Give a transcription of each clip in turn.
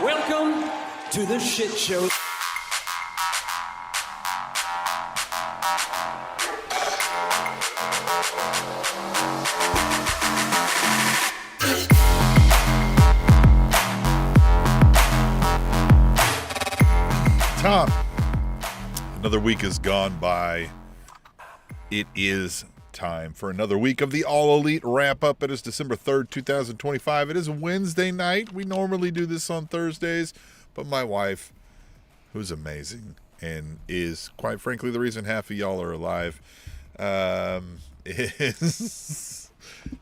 Welcome to the shit show. Tom, another week has gone by. It is time for another week of the All Elite Wrap-Up. It is December 3rd, 2025. It is Wednesday night. We normally do this on Thursdays, but my wife, who's amazing and is, quite frankly, the reason half of y'all are alive, is,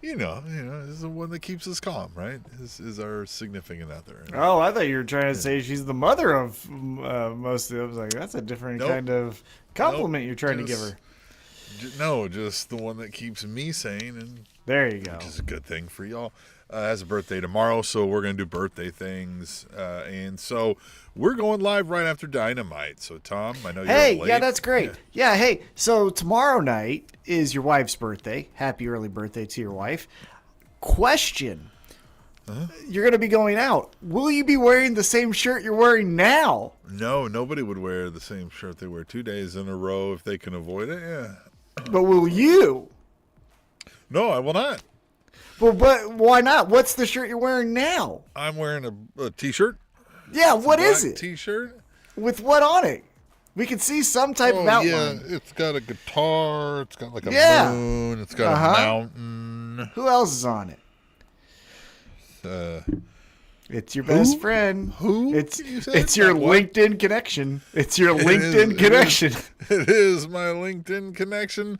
is the one that keeps us calm, right? Is our significant other. Oh, I thought you were trying to say she's the mother of most of them. I was like, that's a different kind of compliment you're trying to give her. No, just the one that keeps me sane, and there you go. Which is a good thing for y'all. Has a birthday tomorrow, so we're going to do birthday things, and so we're going live right after Dynamite. So, Tom, I know you're late. Yeah, that's great. Yeah, hey, so tomorrow night is your wife's birthday. Happy early birthday to your wife. Question. You're going to be going out. Will you be wearing the same shirt you're wearing now? No, nobody would wear the same shirt they wear 2 days in a row if they can avoid it, yeah. But will you? No, I will not. Well, but why not? What's the shirt you're wearing now? I'm wearing a T-shirt. Yeah, what is it? T-shirt. With what on it? We can see some type of outline. Yeah, it's got a guitar. It's got like a moon. It's got a mountain. Who else is on it? It's your best friend. Who? It's your LinkedIn connection. It's your LinkedIn connection. It is my LinkedIn connection.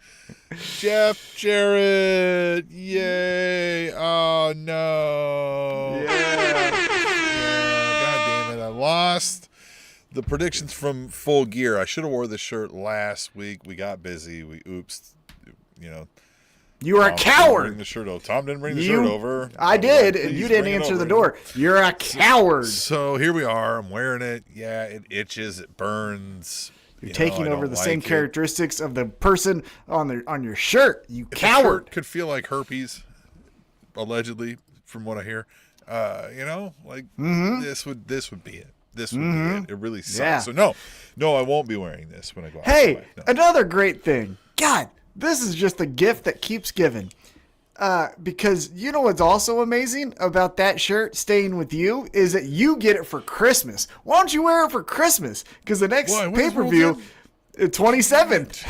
Jeff Jarrett. Yay. Oh, no. Yeah. God damn it. I lost the predictions from Full Gear. I should have wore this shirt last week. We got busy. You are a coward. Bring the shirt over. Tom didn't bring the shirt over. I did, and you didn't answer the door. You're a coward. So here we are. I'm wearing it. Yeah, it itches. It burns. You're taking over the same characteristics of the person on your shirt. You coward. The shirt could feel like herpes, allegedly, from what I hear. This would be it. This would be it. It really sucks. Yeah. So no, I won't be wearing this when I go out. Hey, another great thing. God. This is just a gift that keeps giving. Because you know what's also amazing about that shirt staying with you is that you get it for Christmas. Why don't you wear it for Christmas? Because the next pay-per-view, 27th.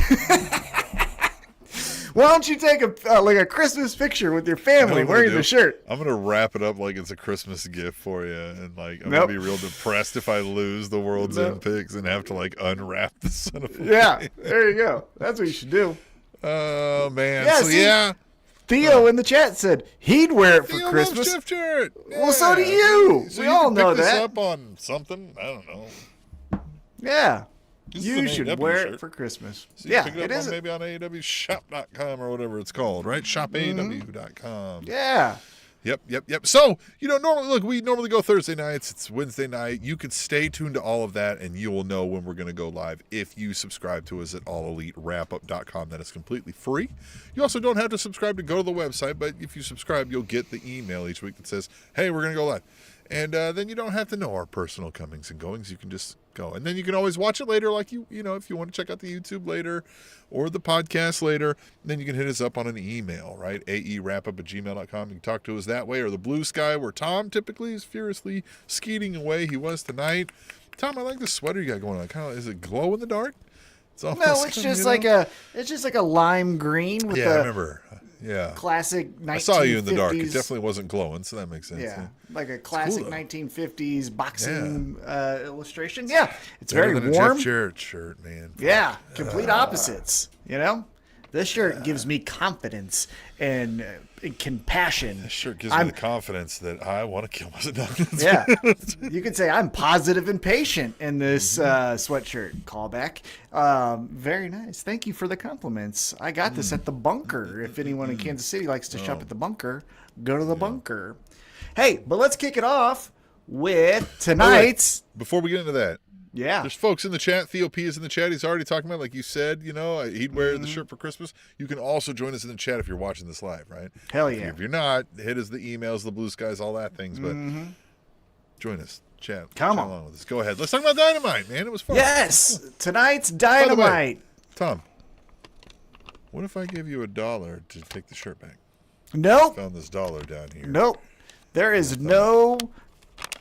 Why don't you take a Christmas picture with your family wearing the shirt? I'm going to wrap it up like it's a Christmas gift for you. And I'm going to be real depressed if I lose the World's End picks and have to unwrap the son of a Yeah, there you go. That's what you should do. Oh, man. Yeah, Theo in the chat said he'd wear it for Christmas. Jeff Jarrett. Yeah. Well, so do you. So we all know that. This up on something? I don't know. Yeah. You should wear it for Christmas. So pick it up maybe on AEWshop.com or whatever it's called, right? ShopAEW.com. Yeah. Yep. So, we normally go Thursday nights. It's Wednesday night. You can stay tuned to all of that, and you will know when we're going to go live if you subscribe to us at allelitewrapup.com. That is completely free. You also don't have to subscribe to go to the website, but if you subscribe, you'll get the email each week that says, hey, we're going to go live. And then you don't have to know our personal comings and goings. You can just go. And then you can always watch it later, if you want to check out the YouTube later or the podcast later. Then you can hit us up on an email, right? aewrapup@gmail.com. You can talk to us that way, or the Blue Sky, where Tom typically is furiously skeeting away. He was tonight. Tom, I like the sweater you got going on. Is it glow in the dark? It's just like a lime green with I remember. Yeah. Classic 1950s. I saw you in the dark. It definitely wasn't glowing, so that makes sense. Yeah. Like a classic 1950s boxing illustration. Yeah. It's very warm. Better than a Jeff Jarrett shirt, man. Yeah. Complete opposites, This shirt gives me confidence and compassion. This shirt gives me the confidence that I want to kill myself. Yeah. You could say I'm positive and patient in this sweatshirt. Callback. Very nice. Thank you for the compliments. I got this at the Bunker. If anyone in Kansas City likes to shop at the Bunker, go to the Bunker. Hey, but let's kick it off with tonight's. Before we get into that. Yeah. There's folks in the chat. Theo P is in the chat. He's already talking about, like you said, he'd wear the shirt for Christmas. You can also join us in the chat if you're watching this live, right? Hell yeah. If you're not, hit us the emails, the Blue Skies, all that things. But join us. Chat. Come chat on. along with us. Go ahead. Let's talk about Dynamite, man. It was fun. Yes, tonight's By the way, Dynamite. Tom, what if I give you $1 to take the shirt back? Nope. Found this dollar down here. Nope. There is no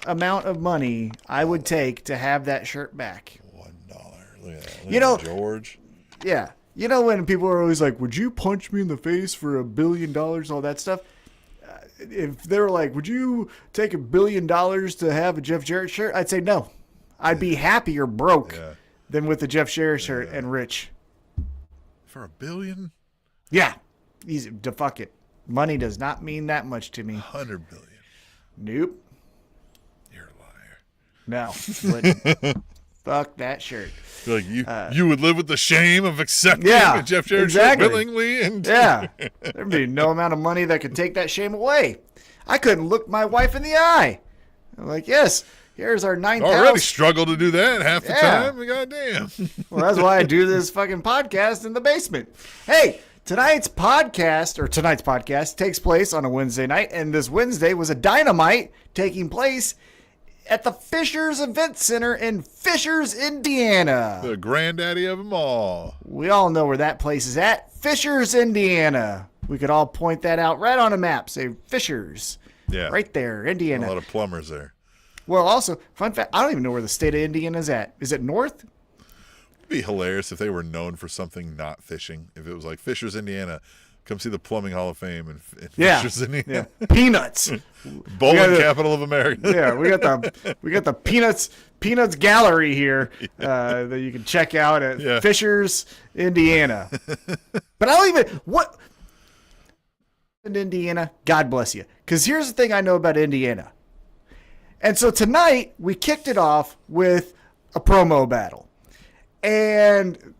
amount of money I would take to have that shirt back. $1. Look at that. You know- George. Yeah. You know when people are always like, would you punch me in the face for $1 billion, all that stuff? If they were like, would you take $1 billion to have a Jeff Jarrett shirt? I'd say no. I'd be happier broke than with the Jeff Jarrett shirt and rich. For $1 billion? Yeah. Easy to fuck it. Money does not mean that much to me. $100 billion. Nope. You're a liar. No. Wouldn't. Fuck that shirt. Like you would live with the shame of accepting a Jeff Jarrett exactly. shirt willingly, and there'd be no amount of money that could take that shame away. I couldn't look my wife in the eye. I'm like, yes, here's our ninth already house. struggle to do that half the time. Goddamn. Well, that's why I do this fucking podcast in the basement. Hey, tonight's podcast takes place on a Wednesday night, and this Wednesday was a Dynamite taking place at the Fishers Event Center in Fishers, Indiana. The granddaddy of them all. We all know where that place is at. Fishers, Indiana. We could all point that out right on a map. Say Fishers. Yeah. Right there, Indiana. A lot of plumbers there. Well, also, fun fact, I don't even know where the state of Indiana is at. Is it north? It'd be hilarious if they were known for something not fishing. If it was like Fishers, Indiana, come see the Plumbing Hall of Fame in Fishers, Indiana. Yeah. Peanuts. Bowling capital of America. Yeah, we got the Peanuts Gallery here that you can check out at Fishers, Indiana. But I don't even in Indiana. God bless you. Because here's the thing I know about Indiana. And so tonight we kicked it off with a promo battle, and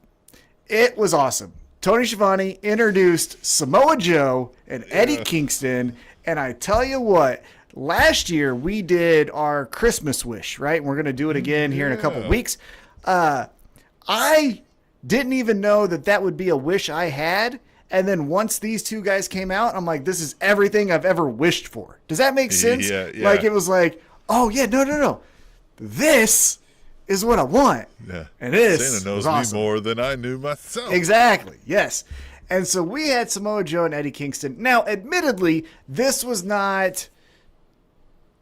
it was awesome. Tony Schiavone introduced Samoa Joe and Eddie Kingston, and I tell you what, last year we did our Christmas wish, right? We're going to do it again here in a couple weeks. I didn't even know that would be a wish I had, and then once these two guys came out, I'm like, this is everything I've ever wished for. Does that make sense? Yeah. Like, it was like, oh, yeah, no. This is what I want. Yeah. And this Santa knows was awesome. me more than I knew myself. Exactly. Yes. And so we had Samoa Joe and Eddie Kingston. Now, admittedly, this was not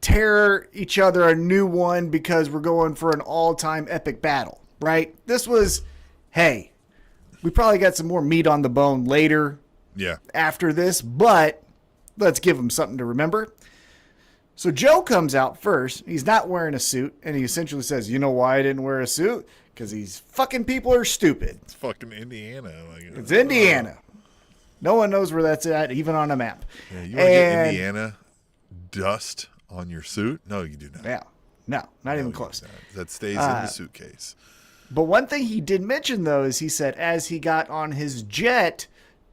tear each other a new one because we're going for an all-time epic battle, right? This was, hey, we probably got some more meat on the bone later after this, but let's give them something to remember. So Joe comes out first. He's not wearing a suit, and he essentially says, you know why I didn't wear a suit? Because these fucking people are stupid. It's fucking Indiana. It's Indiana. No one knows where that's at, even on a map. Yeah, you want to get Indiana dust on your suit? No, you do not. Yeah. No, not even close. That stays in the suitcase. But one thing he did mention, though, is he said as he got on his jet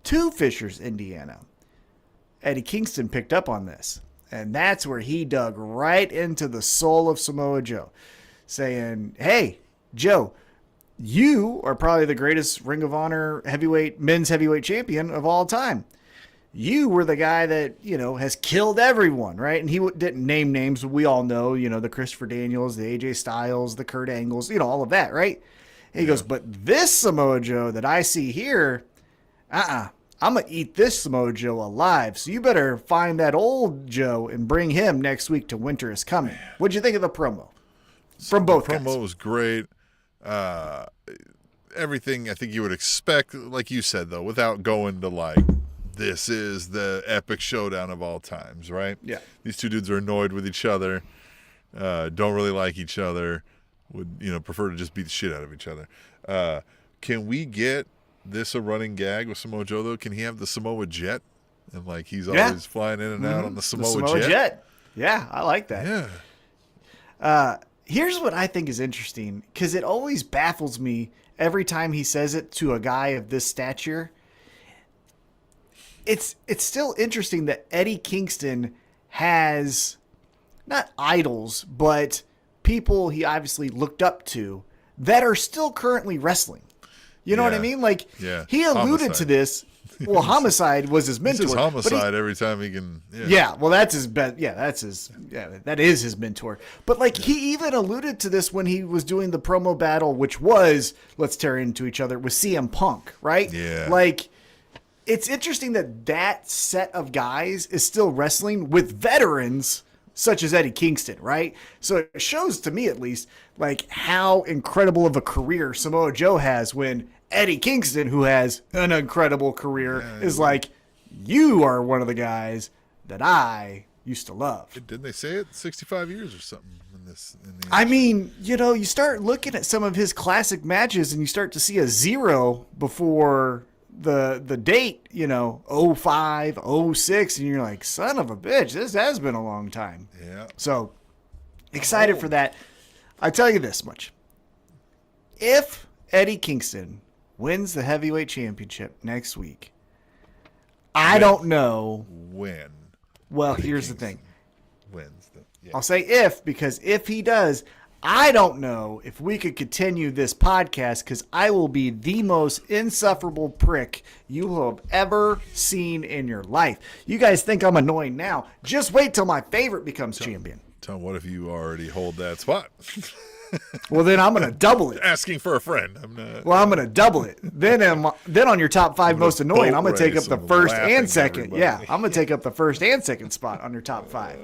to Fishers, Indiana, Eddie Kingston picked up on this. And that's where he dug right into the soul of Samoa Joe, saying, hey, Joe, you are probably the greatest Ring of Honor men's heavyweight champion of all time. You were the guy that, has killed everyone, right? And he didn't name names, but we all know, the Christopher Daniels, the AJ Styles, the Kurt Angles, all of that, right? And he goes, but this Samoa Joe that I see here, I'm going to eat this Samoa Joe alive. So you better find that old Joe and bring him next we'k to Winter is Coming. What'd you think of the promo? From both guys. The promo was great. Everything I think you would expect, like you said, though, without going to this is the epic showdown of all times, right? Yeah. These two dudes are annoyed with each other, don't really like each other, would, prefer to just beat the shit out of each other. Can we get this a running gag with Samoa Joe, though? Can he have the Samoa Jet? And, he's always flying in and out on the Samoa Jet? Yeah, I like that. Yeah. Here's what I think is interesting, because it always baffles me every time he says it to a guy of this stature. It's still interesting that Eddie Kingston has not idols, but people he obviously looked up to that are still currently wrestling. You know what I mean? He alluded to this Well, Homicide was his mentor. He says Homicide every time he can. Yeah, well, that's his best. Yeah, that is his mentor. But like he even alluded to this when he was doing the promo battle, which was let's tear into each other with CM Punk, right? Yeah. Like it's interesting that set of guys is still wrestling with veterans such as Eddie Kingston, right? So it shows to me at least like how incredible of a career Samoa Joe has when Eddie Kingston, who has an incredible career, is like, you are one of the guys that I used to love. Didn't they say it? 65 years or something in this. I mean, you start looking at some of his classic matches and you start to see a 0 before the date, 05, 06, and you're like, son of a bitch, this has been a long time. Yeah. So excited for that. I tell you this much. If Eddie Kingston wins the heavyweight championship next week, I don't know when. Well, here's the thing. Wins. I'll say if, because if he does, I don't know if we could continue this podcast because I will be the most insufferable prick you will have ever seen in your life. You guys think I'm annoying now. Just wait till my favorite becomes champion. Tell him, what if you already hold that spot? Well, then I'm going to double it. Asking for a friend. I'm not. Well, I'm going to double it. Then on your top 5 most annoying, I'm going to take up the first and second. Everybody. Yeah, I'm going to take up the first and second spot on your top 5.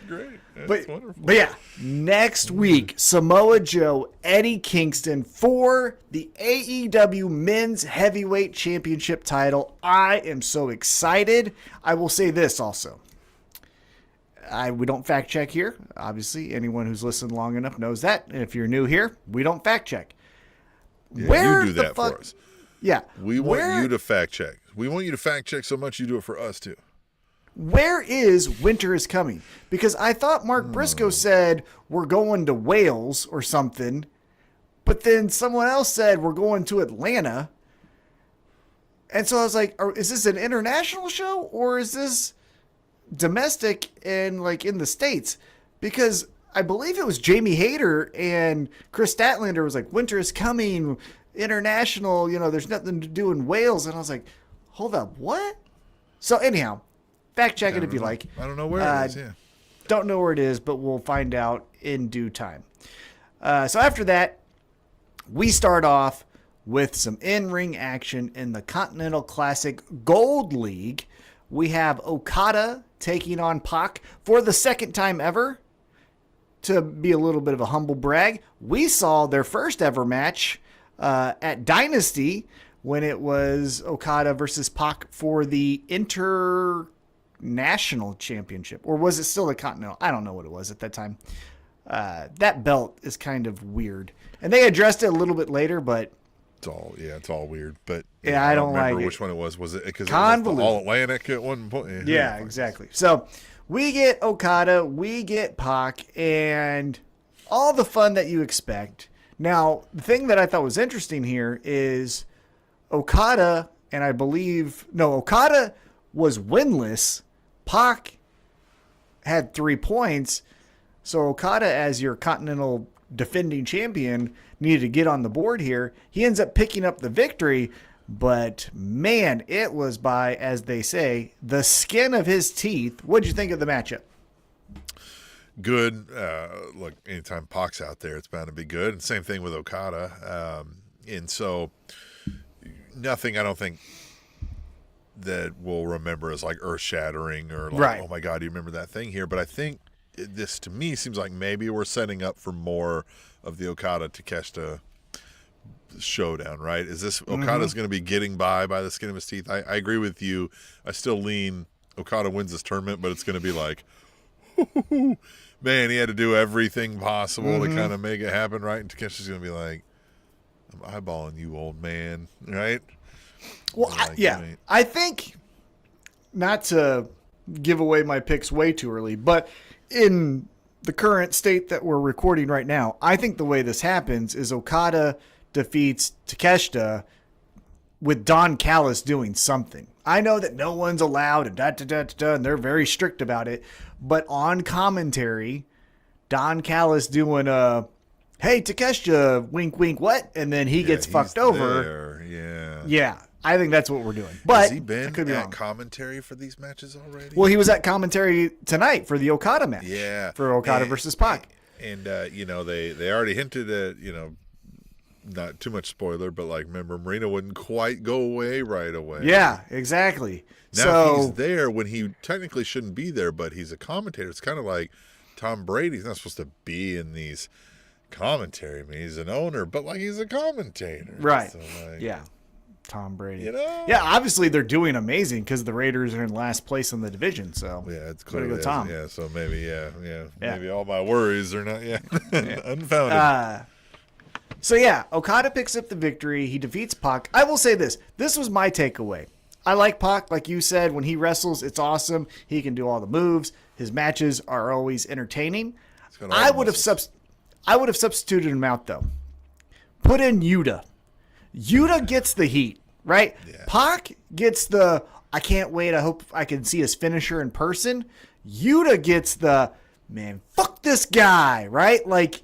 Great. That's wonderful. But yeah, next week, Samoa Joe, Eddie Kingston for the AEW Men's Heavyweight Championship title. I am so excited. I will say this also. We don't fact check here. Obviously, anyone who's listened long enough knows that. And if you're new here, we don't fact check. Yeah, you do that for us. Yeah. We want you to fact check. We want you to fact check so much you do it for us too. Where is Winter is Coming? Because I thought Mark Briscoe said we're going to Wales or something, but then someone else said we're going to Atlanta. And so I was like, is this an international show or is this domestic and like in the States? Because I believe it was Jamie Hayter and Chris Statlander was like, Winter is Coming, international, there's nothing to do in Wales. And I was like, hold up, what? So anyhow, fact check it if you like. I don't know where it is, yeah. Don't know where it is, but we'll find out in due time. So after that, we start off with some in-ring action in the Continental Classic Gold League. We have Okada taking on PAC for the second time ever. To be a little bit of a humble brag, we saw their first ever match at Dynasty when it was Okada versus PAC for the International Championship. Or was it still the Continental? I don't know what it was at that time. That belt is kind of weird. And they addressed it a little bit later, but it's all weird. But yeah, I don't remember like which one it was. Was it because it was convoluted. the All Atlantic at one point? Yeah, exactly. So we get Okada, we get PAC, and all the fun that you expect. Now, the thing that I thought was interesting here is Okada, and Okada was winless. PAC had 3 points. So Okada, as your Continental defending champion, needed to get on the board here. He ends up picking up the victory, but man, it was by, as they say, the skin of his teeth. What'd you think of the matchup? Good. Look, anytime PAC's out there, it's bound to be good. And same thing with Okada. And so nothing, I don't think, that we'll remember as like earth-shattering or like, right. Oh my God, you remember that thing here? But I think this, to me, seems like maybe we're setting up for more of the Okada-Takeshita showdown, right? Is this Okada's going to be getting by the skin of his teeth? I agree with you. I still lean Okada wins this tournament, but it's going to be like, man, he had to do everything possible to kind of make it happen, right? And Takeshi's going to be like, I'm eyeballing you, old man, right? Well, I think, not to give away my picks way too early, but in the current state that we're recording right now, I think the way this happens is Okada defeats Takeshita with Don Callis doing something. I know that no one's allowed and and they're very strict about it, but on commentary, Don Callis doing a, hey, Takeshita, wink, wink, what? And then he gets fucked over. There. Yeah. Yeah. I think that's what we're doing. But has he been I could be at wrong. commentary for these matches already? Well, he was at commentary tonight for the Okada match. Yeah. For Okada versus Pac. And they already hinted at, not too much spoiler, but like, remember, Marina wouldn't quite go away right away. Yeah, exactly. Now he's there when he technically shouldn't be there, but he's a commentator. It's kind of like Tom Brady. He's not supposed to be in these commentary. I mean, he's an owner, but like he's a commentator. Right. So, like, yeah. Tom Brady. Yeah, obviously they're doing amazing because the Raiders are in last place in the division. So yeah, it's clear. go Tom. Yeah, so maybe, maybe all my worries are not, unfounded. Okada picks up the victory. He defeats Pac. I will say this. This was my takeaway. I like Pac, like you said, when he wrestles, it's awesome. He can do all the moves. His matches are always entertaining. I would have substituted him out, though. Put in Yuta. Yuta gets the heat, right? Yeah. Pac gets the, I can't wait, I hope I can see his finisher in person. Yuta gets the, man, fuck this guy, right? Like,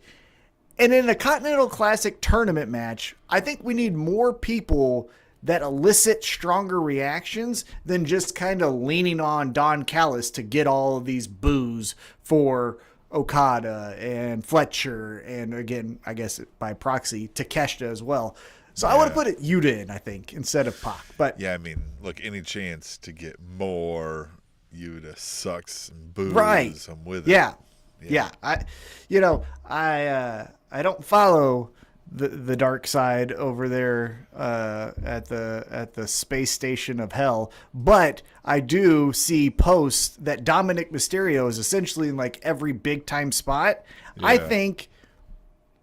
and in a Continental Classic tournament match, I think we need more people that elicit stronger reactions than just kind of leaning on Don Callis to get all of these boos for Okada and Fletcher, and again, I guess by proxy, Takeshita as well. So I would have put it Yuta in, I think, instead of Pac. But yeah, I mean, look, any chance to get more Yuta sucks and boos, right. I'm with it. Yeah. I don't follow the dark side over there at the space station of hell, but I do see posts that Dominic Mysterio is essentially in like every big time spot. Yeah. I think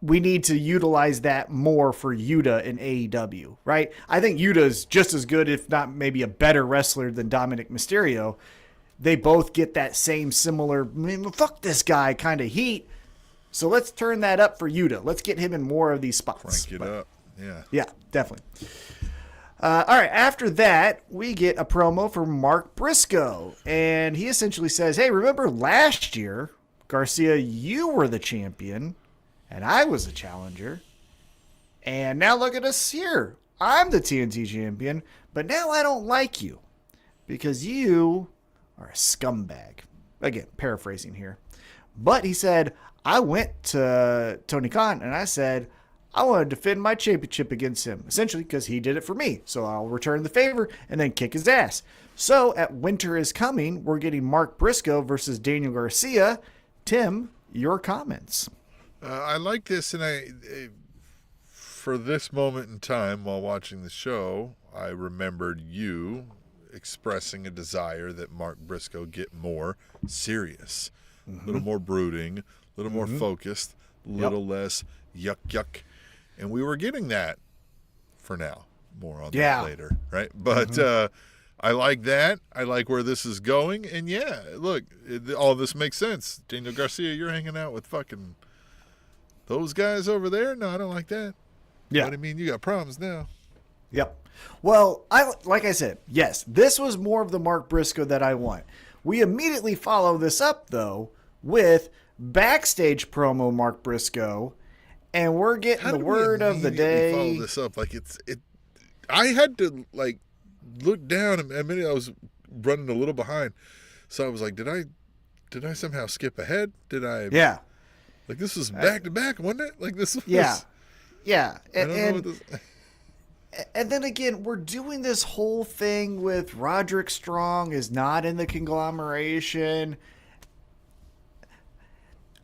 we need to utilize that more for Yuta in AEW, right? I think Yuta is just as good, if not maybe a better wrestler than Dominic Mysterio. They both get that same similar, fuck this guy kind of heat. So let's turn that up for Yuta. Let's get him in more of these spots. Crank it up. Yeah. Yeah, definitely. All right, after that, we get a promo from Mark Briscoe. And he essentially says, hey, remember last year, Garcia, you were the champion, and I was a challenger. And now look at us here. I'm the TNT champion, but now I don't like you because you are a scumbag. Again, paraphrasing here. But he said, I went to Tony Khan and I said, I want to defend my championship against him, essentially because he did it for me. So I'll return the favor and then kick his ass. So at Winter is Coming, we're getting Mark Briscoe versus Daniel Garcia. Tim, your comments. I like this, and for this moment in time while watching the show, I remembered you expressing a desire that Mark Briscoe get more serious, a little more brooding, a little more focused, a little less yuck. And we were getting that for now. More on that later, right? But I like that. I like where this is going. And look, all this makes sense. Daniel Garcia, you're hanging out with fucking those guys over there? No, I don't like that. Yeah. But I mean, you got problems now. Yep. Well, like I said, yes, this was more of the Mark Briscoe that I want. We immediately follow this up, though, with backstage promo Mark Briscoe, and we're getting the word of the day. Follow this up like it. I had to like look down. A minute I was running a little behind, so I was like, did I somehow skip ahead? Did I? Yeah. Like this was back to back, wasn't it? Like this was. Yeah. And then again, we're doing this whole thing with Roderick Strong is not in the conglomeration.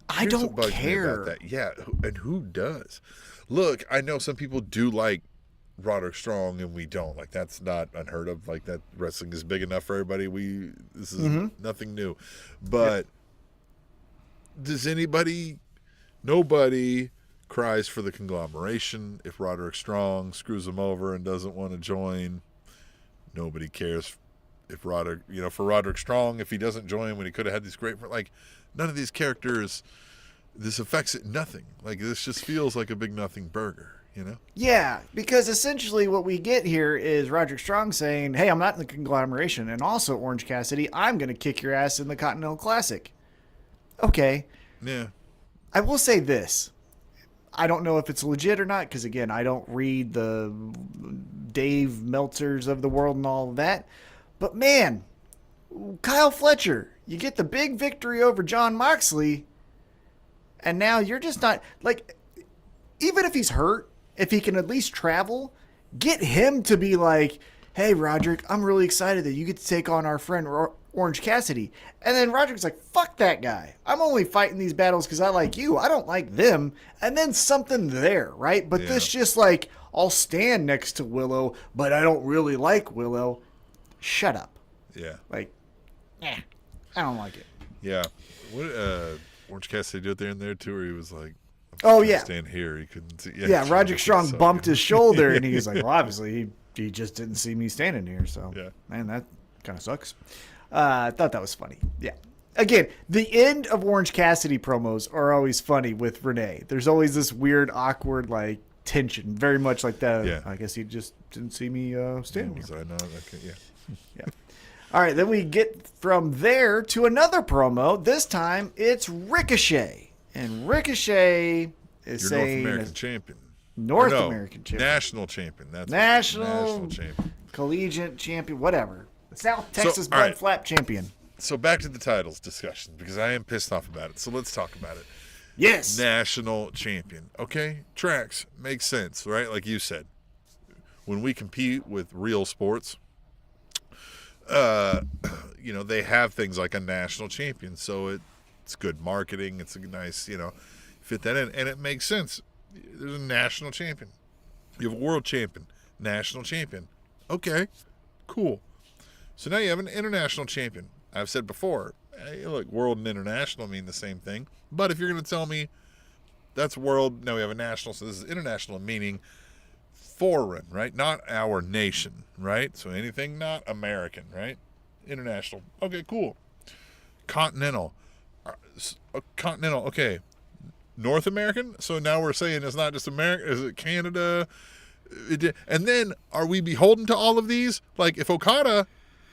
I don't care about that. Yeah, and who does? Look, I know some people do like Roderick Strong, and we don't. Like that's not unheard of. Like that wrestling is big enough for everybody. This is nothing new. But does anybody? Nobody cries for the conglomeration. If Roderick Strong screws him over and doesn't want to join, nobody cares. If Roderick, for Roderick Strong, if he doesn't join when he could have had these great, like none of these characters, this affects it nothing. Like this just feels like a big nothing burger, Yeah, because essentially what we get here is Roderick Strong saying, hey, I'm not in the conglomeration, and also Orange Cassidy, I'm going to kick your ass in the Continental Classic. Okay. Yeah. I will say this. I don't know if it's legit or not because, again, I don't read the Dave Meltzers of the world and all of that. But, man, Kyle Fletcher, you get the big victory over Jon Moxley, and now you're just not, like, even if he's hurt, if he can at least travel, get him to be like, hey, Roderick, I'm really excited that you get to take on our friend Orange Cassidy. And then Roderick's like, fuck that guy. I'm only fighting these battles because I like you. I don't like them. And then something there, right? But this just like, I'll stand next to Willow, but I don't really like Willow. Shut up. Yeah. Like, I don't like it. Yeah. What Orange Cassidy do it there and there too, where he was like, oh, yeah. Stand here. He couldn't see. Yeah, Roderick Strong bumped his shoulder, and he was like, well, obviously, he just didn't see me standing here. So, man, that kind of sucks. I thought that was funny. Yeah. Again, the end of Orange Cassidy promos are always funny with Renee. There's always this weird, awkward, like, tension. Very much like that. Yeah. I guess he just didn't see me standing here. I know. Okay, yeah. Yeah. All right, then we get from there to another promo. This time, it's Ricochet. And Ricochet is Your saying... North American champion. American champion. National champion. That's national champion. Collegiate champion, whatever. South Texas Mud Flap champion. So back to the titles discussion, because I am pissed off about it. So let's talk about it. Yes. National champion. Okay, tracks. Makes sense, right? Like you said. When we compete with real sports, they have things like a national champion. So it's good marketing. It's a nice, fit that in. And it makes sense. There's a national champion. You have a world champion. National champion. Okay, cool. So now you have an international champion. I've said before, hey, look, world and international mean the same thing. But if you're going to tell me that's world, now we have a national, so this is international, meaning foreign, right? Not our nation, right? So anything not American, right? International. Okay, cool. Continental, okay. North American? So now we're saying it's not just America, is it Canada? And then are we beholden to all of these? Like if Okada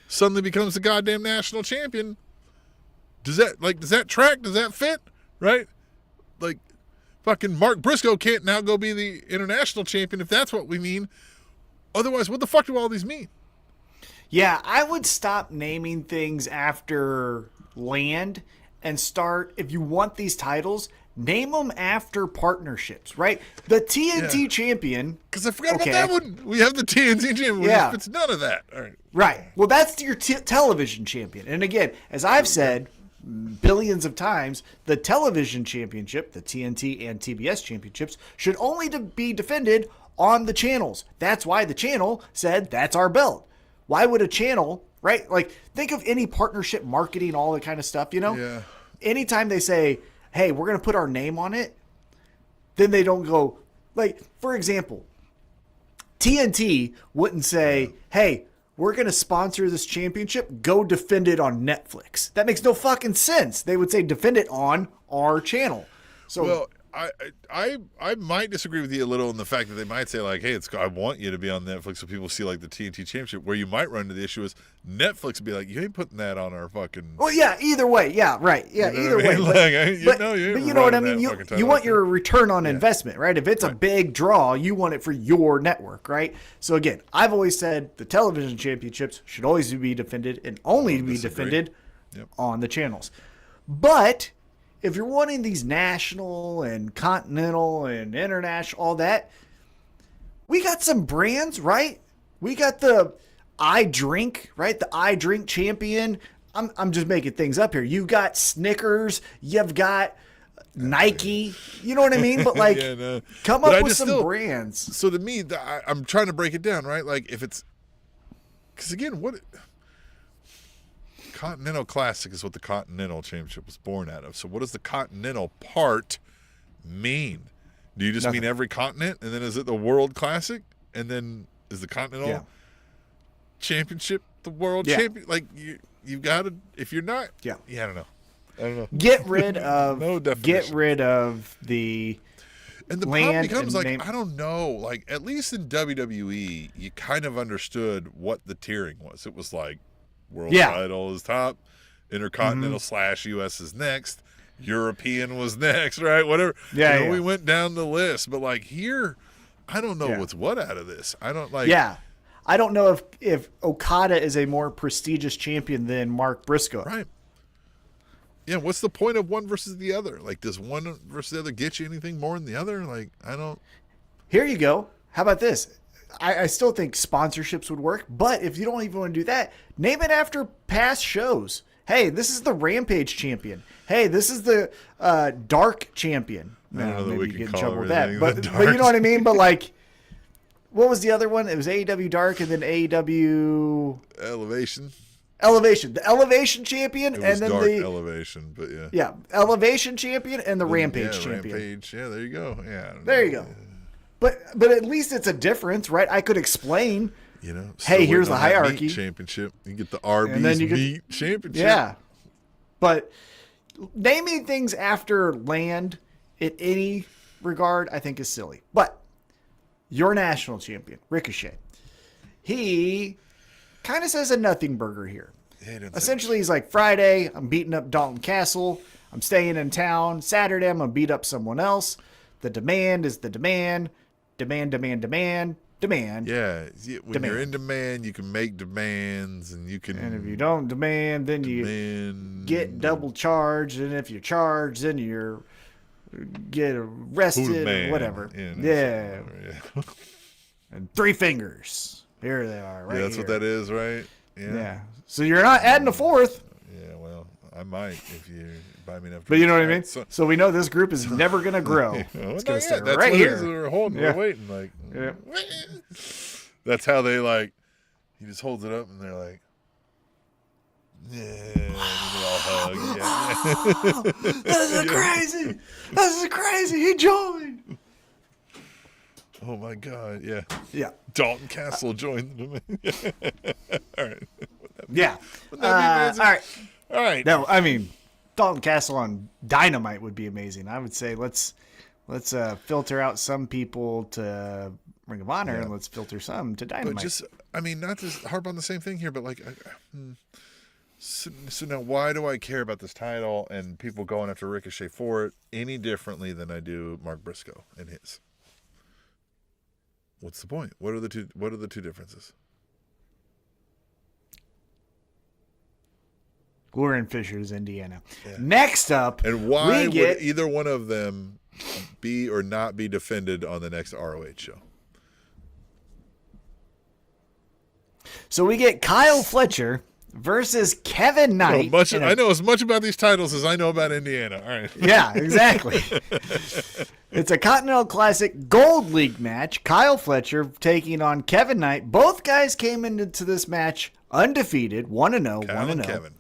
suddenly becomes the goddamn national champion, does that track? Does that fit? Right? Like fucking Mark Briscoe can't now go be the international champion if that's what we mean. Otherwise, what the fuck do all these mean? Yeah, I would stop naming things after land and start, if you want these titles, name them after partnerships, right? The TNT champion. Because I forgot about that one. We have the TNT champion. Yeah. It's none of that. All right. Right. Well, that's your television champion. And again, as I've said billions of times, the television championship, the TNT and TBS championships, should only be defended on the channels. That's why the channel said, that's our belt. Why would a channel, right? Like, think of any partnership marketing, all that kind of stuff, Yeah. Anytime they say, hey, we're going to put our name on it, then they don't go, like, for example, TNT wouldn't say, hey, we're going to sponsor this championship, go defend it on Netflix. That makes no fucking sense. They would say defend it on our channel. So, well, I might disagree with you a little in the fact that they might say like, hey, I want you to be on Netflix so people see like the TNT championship. Where you might run into the issue is Netflix would be like, you ain't putting that on our fucking. Well, yeah, either way, yeah, right, yeah, either way. But you know what I mean. You want your return on investment, right? If it's a big draw, you want it for your network, right? So again, I've always said the television championships should always be defended and only be defended on the channels, but if you're wanting these national and continental and international, all that, we got some brands, right? We got the I Drink, right? The I Drink champion. I'm just making things up here. You got Snickers. You've got Nike. You know what I mean? But like, come up with some brands. So to me, I'm trying to break it down, right? Like if it's, because again, Continental Classic is what the Continental Championship was born out of. So what does the Continental part mean? Do you just mean every continent? And then is it the World Classic? And then is the Continental Championship the World Champion? Like you've got to, if you're not, I don't know. Get rid of no definition. Get rid of the and the problem becomes like I don't know. Like at least in WWE, you kind of understood what the tiering was. It was like world title is top, Intercontinental / US is next, European was next, right? Whatever. Yeah, You know, yeah. we went down the list, but like here, I don't know Yeah. what's what out of this. I don't like. Yeah. I don't know if Okada is a more prestigious champion than Mark Briscoe. Right. Yeah, what's the point of one versus the other? Like, does one versus the other get you anything more than the other? Like, I don't. Here you go. How about this? I still think sponsorships would work, but if you don't even want to do that, name it after past shows. Hey, this is the Rampage champion. Hey, this is the Dark champion. I don't know that we maybe can you get in call trouble with that. everything But, the but you know Dark. what I mean? But like, what was the other one? It was AEW Dark and then AEW Elevation. Elevation. The Elevation champion It and was then Dark the Elevation, but yeah. yeah Elevation champion and the Rampage champion. Rampage. Yeah, there you go. Yeah. I don't There know. you go. But at least it's a difference, right? I could explain. You know. Hey, still here's waiting the on that hierarchy. meat championship. You get the Arby's then you get- meat championship. Yeah. But naming things after land in any regard, I think is silly. But your national champion, Ricochet, he kind of says a nothing burger here. Yeah, he didn't say- Essentially, he's like, Friday, I'm beating up Dalton Castle. I'm staying in town. Saturday, I'm going to beat up someone else. The demand is the demand. Demand, demand, demand, demand. Yeah, when Demand. you're in demand, you can make demands, and you can. And if you don't demand, then you demand, get double charged. And if you're charged, then you're get Who arrested or man? whatever. Yeah, Yeah. yeah. And 3 fingers. Here they are, right Yeah, that's here. what that is, right? Yeah. So you're not adding a 4th. Yeah, well, I might if you buy me enough. But you know what I mean? drinks. So we know this group is never going to grow. Well, It's not going to yet. stay That's right what it is. here. We're holding. Yeah. We're waiting. Like, Yeah. that's how they like. He just holds it up, and they're like, yeah, and they all hug. Yeah. This is crazy. This is crazy. He joined. Oh my God, yeah. Yeah. Dalton Castle joined them. All right. Yeah. Wouldn't that be amazing? All right. All right. No, I mean, Dalton Castle on Dynamite would be amazing. I would say let's filter out some people to Ring of Honor and let's filter some to Dynamite. But just, I mean, not to harp on the same thing here, but like, so now why do I care about this title and people going after Ricochet for it any differently than I do Mark Briscoe and his? What's the point? What are the two differences? We're in Fishers, Indiana. Yeah. Next up, and why we get would either one of them be or not be defended on the next ROH show? So we get Kyle Fletcher versus Kevin Knight. I know as much about these titles as I know about Indiana. All right. Yeah, exactly. It's a Continental Classic Gold League match. Kyle Fletcher taking on Kevin Knight. Both guys came into this match undefeated, 1-0, 1-0. Kevin.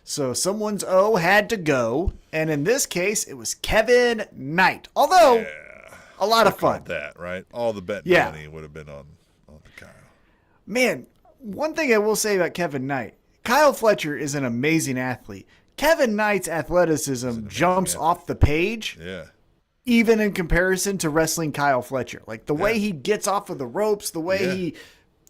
So someone's O had to go, and in this case, it was Kevin Knight. Although, a lot of fun. That, right? All the bet money would have been on the Kyle. Man, one thing I will say about Kevin Knight, Kyle Fletcher is an amazing athlete. Kevin Knight's athleticism jumps off the page. Yeah. Even in comparison to wrestling Kyle Fletcher. Like the way he gets off of the ropes, the way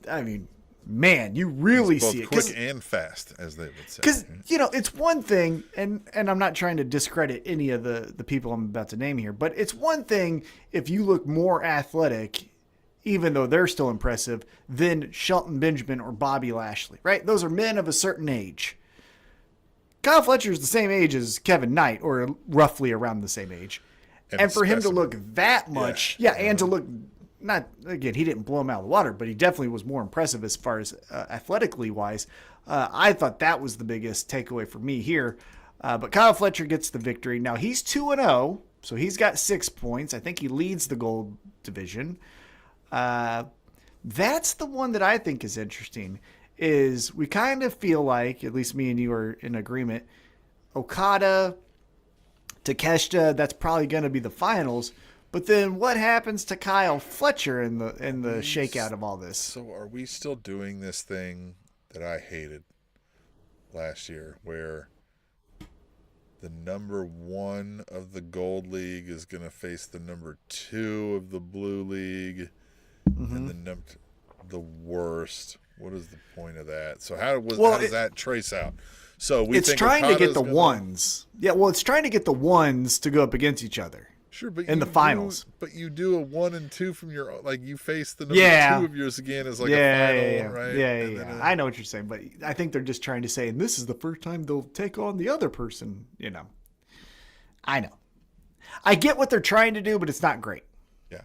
I mean, man, you really Both see it. Quick and fast, as they would say. Because, it's one thing, and I'm not trying to discredit any of the people I'm about to name here, but it's one thing if you look more athletic, even though they're still impressive, than Shelton Benjamin or Bobby Lashley, right? Those are men of a certain age. Kyle Fletcher is the same age as Kevin Knight, or roughly around the same age. And for him to look that much, and to look, not, again, he didn't blow him out of the water, but he definitely was more impressive as far as athletically wise. I thought that was the biggest takeaway for me here. But Kyle Fletcher gets the victory. Now he's 2-0, so he's got 6 points. I think he leads the gold division. That's the one that I think is interesting, is we kind of feel like, at least me and you are in agreement, Okada, Takeshita, that's probably going to be the finals. But then what happens to Kyle Fletcher in the shakeout of all this? So are we still doing this thing that I hated last year, where the number 1 of the Gold League is going to face the number 2 of the Blue League, and the worst? What is the point of that? So how does that trace out? So it's trying to get the ones. Yeah, well, it's trying to get the ones to go up against each other. Sure, but in the finals. But you do a 1 and 2 from your, like, you face the number 2 of yours again as like a final, right? Yeah. I know what you're saying, but I think they're just trying to say, and this is the first time they'll take on the other person. I know. I get what they're trying to do, but it's not great. Yeah.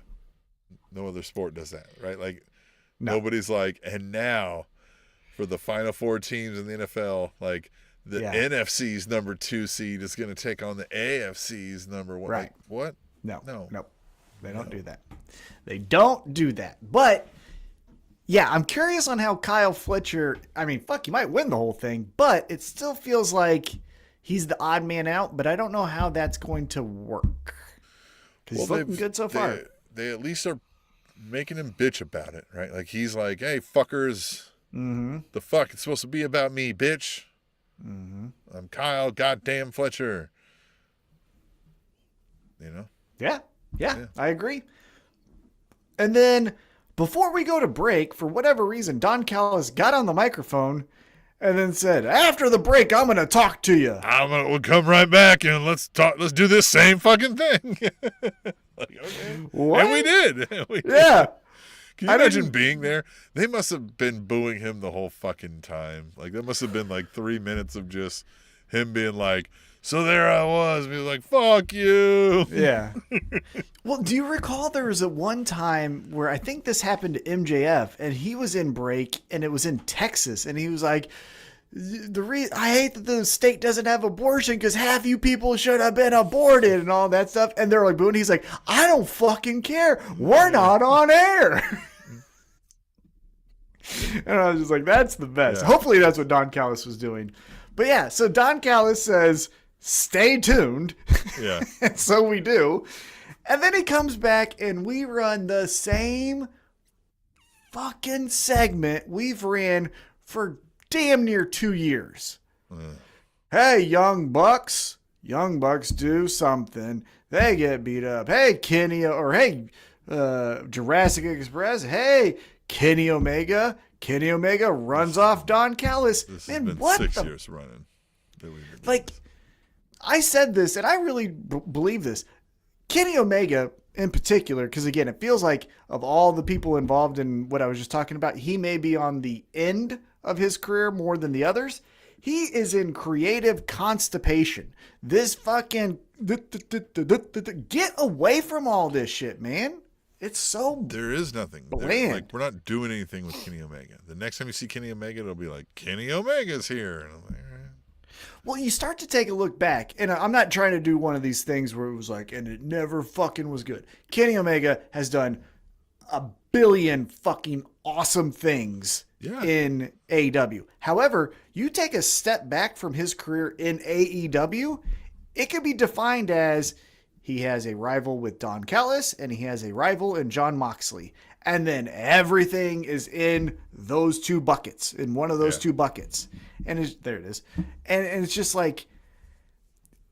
No other sport does that, right? Like, No. nobody's like, and now for the final 4 teams in the NFL, like, the NFC's number 2 seed is going to take on the AFC's number 1. Right. Like, what? No. They don't do that. They don't do that. But, yeah, I'm curious on how Kyle Fletcher, I mean, fuck, he might win the whole thing, but it still feels like he's the odd man out, but I don't know how that's going to work. Because he's looking good so far. They at least are making him bitch about it, right? Like, he's like, hey, fuckers, the fuck, it's supposed to be about me, bitch. I'm Kyle goddamn Fletcher. Yeah, I agree. And then before we go to break, for whatever reason, Don Callis got on the microphone and then said, after the break, I'm going to talk to you. We'll come right back and let's do this same fucking thing. Like, okay. What? And we did. Yeah. Can you imagine being there? They must have been booing him the whole fucking time. Like, there must have been like 3 minutes of just him being like, so there I was. He was like, fuck you. Yeah. Well, do you recall there was one time where I think this happened to MJF and he was in break and it was in Texas and he was like, I hate that the state doesn't have abortion because half you people should have been aborted and all that stuff. And they're like, booing. He's like, I don't fucking care. We're not on air. And I was just like, that's the best. Yeah. Hopefully that's what Don Callis was doing. But yeah, so Don Callis says, stay tuned. Yeah. And so we do. And then he comes back and we run the same fucking segment we've ran for damn near 2 years. Hey, young bucks do something. They get beat up. Hey, Kenny, or hey, Jurassic Express. Hey, Kenny Omega. Kenny Omega runs off Don Callis. This has been 6 years running. Like, I said this, and I really believe this. Kenny Omega, in particular, because again, it feels like of all the people involved in what I was just talking about, he may be on the end of his career more than the others. He is in creative constipation. This fucking get away from all this shit, man. It's so there is nothing bland. Like, we're not doing anything with Kenny Omega. The next time you see Kenny Omega, it'll be like Kenny Omega's here, and I'm like, all right. Well, you start to take a look back, and I'm not trying to do one of these things where it was like, and it never fucking was good. Kenny Omega has done a billion fucking awesome things in AEW. However, you take a step back from his career in AEW, it could be defined as he has a rival with Don Callis and he has a rival in Jon Moxley. And then everything is in those two buckets, in one of those two buckets. And there it is. And it's just like,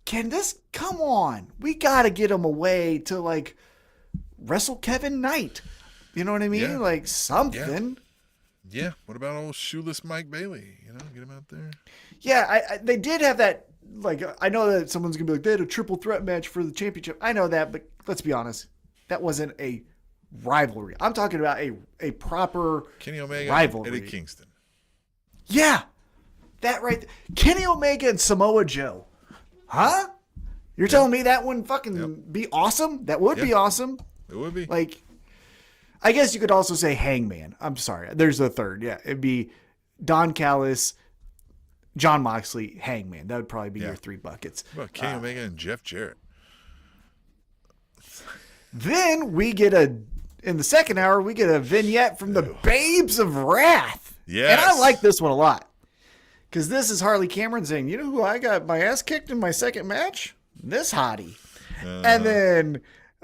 come on. We got to get him away to like wrestle Kevin Knight. You know what I mean? Yeah. Like something. Yeah. What about old shoeless Mike Bailey? Get him out there. Yeah, they did have that. Like, I know that someone's going to be like, they had a triple threat match for the championship. I know that, but let's be honest. That wasn't a rivalry. I'm talking about a proper Kenny Omega rivalry. and Eddie Kingston. Yeah. That right. Kenny Omega and Samoa Joe. Huh? You're telling me that wouldn't fucking be awesome? That would be awesome. It would be. Like, I guess you could also say Hangman. I'm sorry. There's a third. Yeah. It'd be Don Callis, Jon Moxley, Hangman. That would probably be your 3 buckets. What about Kenny Omega and Jeff Jarrett? Then we get in the second hour, we get a vignette from the Babes of Wrath. Yes. And I like this one a lot. Because this is Harley Cameron saying, you know who I got my ass kicked in my second match? This hottie. And then